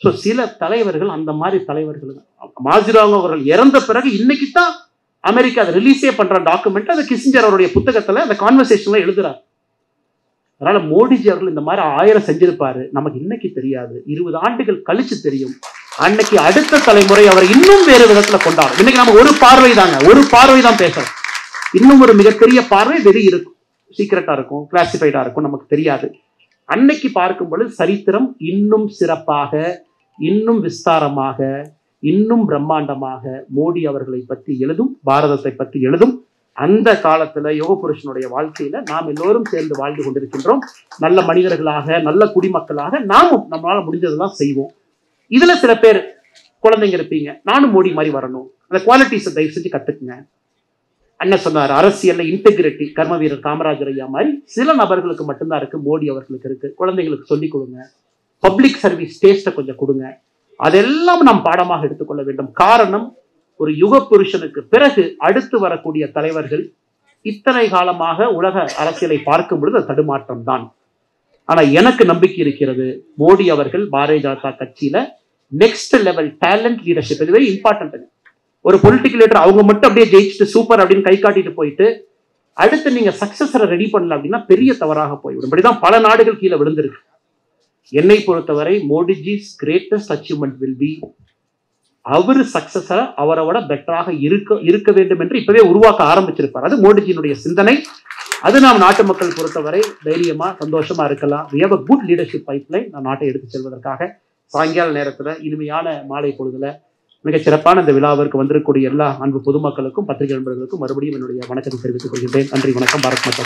ஸோ சில தலைவர்கள் அந்த மாதிரி தலைவர்கள் தான். மாஜிராவ் அவர்கள் இறந்த பிறகு இன்னைக்கு தான் அமெரிக்கா அதை ரிலீஸே பண்ற டாக்குமெண்ட் அதை கிசிஞ்சர் அவருடைய புத்தகத்துல அந்த கான்வர்சேஷன்ல எழுதுறாரு. அதனால மோடிஜி அவர்கள் இந்த மாதிரி 1000 செஞ்சிருப்பாரு, நமக்கு இன்னைக்கு தெரியாது, 20 ஆண்டுகள் கழிச்சு தெரியும். அன்னைக்கு அடுத்த தலைமுறை அவர் இன்னும் வேறு விதத்துல கொண்டாடும். இன்னைக்கு நம்ம ஒரு பார்வை தான் பேசுறோம். இன்னும் ஒரு மிகப்பெரிய பார்வை வெளி இருக்கும், சீக்கிரட்டா இருக்கும், கிளாசிஃபைடா இருக்கும், நமக்கு தெரியாது. அன்னைக்கு பார்க்கும் பொழுது சரித்திரம் இன்னும் சிறப்பாக, இன்னும் விஸ்தாரமாக, இன்னும் பிரம்மாண்டமாக மோடி அவர்களை பற்றி எழுதும், பாரதத்தை பற்றி எழுதும். அந்த காலத்துல யோகபுருஷனுடைய வாழ்க்கையில நாம் எல்லோரும் சேர்ந்து வாழ்ந்து கொண்டிருக்கின்றோம். நல்ல மனிதர்களாக, நல்ல குடிமக்களாக நாமும் நம்மளால முடிஞ்சதெல்லாம் செய்வோம். இதுல சில பேர் குழந்தைங்க இருப்பீங்க, நானும் மோடி மாதிரி வரணும், அந்த குவாலிட்டிஸை தயவு செஞ்சு கத்துக்குங்க. அண்ணன் சொன்னார், அரசியல்ல இன்டெகிரிட்டி கர்ம வீரர் காமராஜர் ஐயா மாதிரி சில நபர்களுக்கு மட்டும்தான் இருக்கு, மோடி அவர்களுக்கு இருக்கு. குழந்தைங்களுக்கு சொல்லிக் கொடுங்க, பப்ளிக் சர்வீஸ் டேஸ்ட்டை கொஞ்சம் கொடுங்க. அதெல்லாம் நாம் பாடமாக எடுத்துக்கொள்ள வேண்டும். காரணம், ஒரு யுக புருஷனுக்கு பிறகு அடுத்து வரக்கூடிய தலைவர்கள் இத்தனை காலமாக உலக அரசியலை பார்க்கும் பொழுது அது தடுமாற்றம் தான். ஆனா எனக்கு நம்பிக்கை இருக்கிறது, மோடி அவர்கள் பாரதிய ஜனதா கட்சியில நெக்ஸ்ட் லெவல் டேலண்ட் லீடர்ஷிப், இது வெரி இம்பார்ட்டன்ட். ஒரு பொலிட்டிக்கல் லீடர் அவங்க மட்டும் அப்படியே ஜெயிச்சுட்டு சூப்பர் அப்படின்னு கை காட்டிட்டு போயிட்டு அடுத்து நீங்க சக்சஸரை ரெடி பண்ணல அப்படின்னா பெரிய தவறாக போய்விடும். இப்படிதான் பல நாடுகள் கீழே விழுந்திருக்கு. என்னை பொறுத்தவரை Modiji's greatest achievement will be அவரு சக்சஸரை அவரோட பெட்டராக இருக்க வேண்டும் என்று இப்பவே உருவாக்க ஆரம்பிச்சிருப்பார். அது மோடிஜியினுடைய சிந்தனை. அது நாம் நாட்டு மக்கள் பொறுத்தவரை தைரியமா சந்தோஷமா இருக்கலாம். we have a good leadership pipeline. நான் நாட்டை எடுத்து செல்வதற்காக சாயங்கால நேரத்துல இனிமையான மாலை பொழுதுல மிகச் சிறப்பான இந்த விழாவிற்கு வந்திருக்கக்கூடிய எல்லா அன்பு பொதுமக்களுக்கும் பத்திரிகை நண்பர்களுக்கும் மறுபடியும் என்னுடைய வணக்கத்தை தெரிவித்துக் கொள்கின்றேன். நன்றி, வணக்கம். பாரத் மாதா.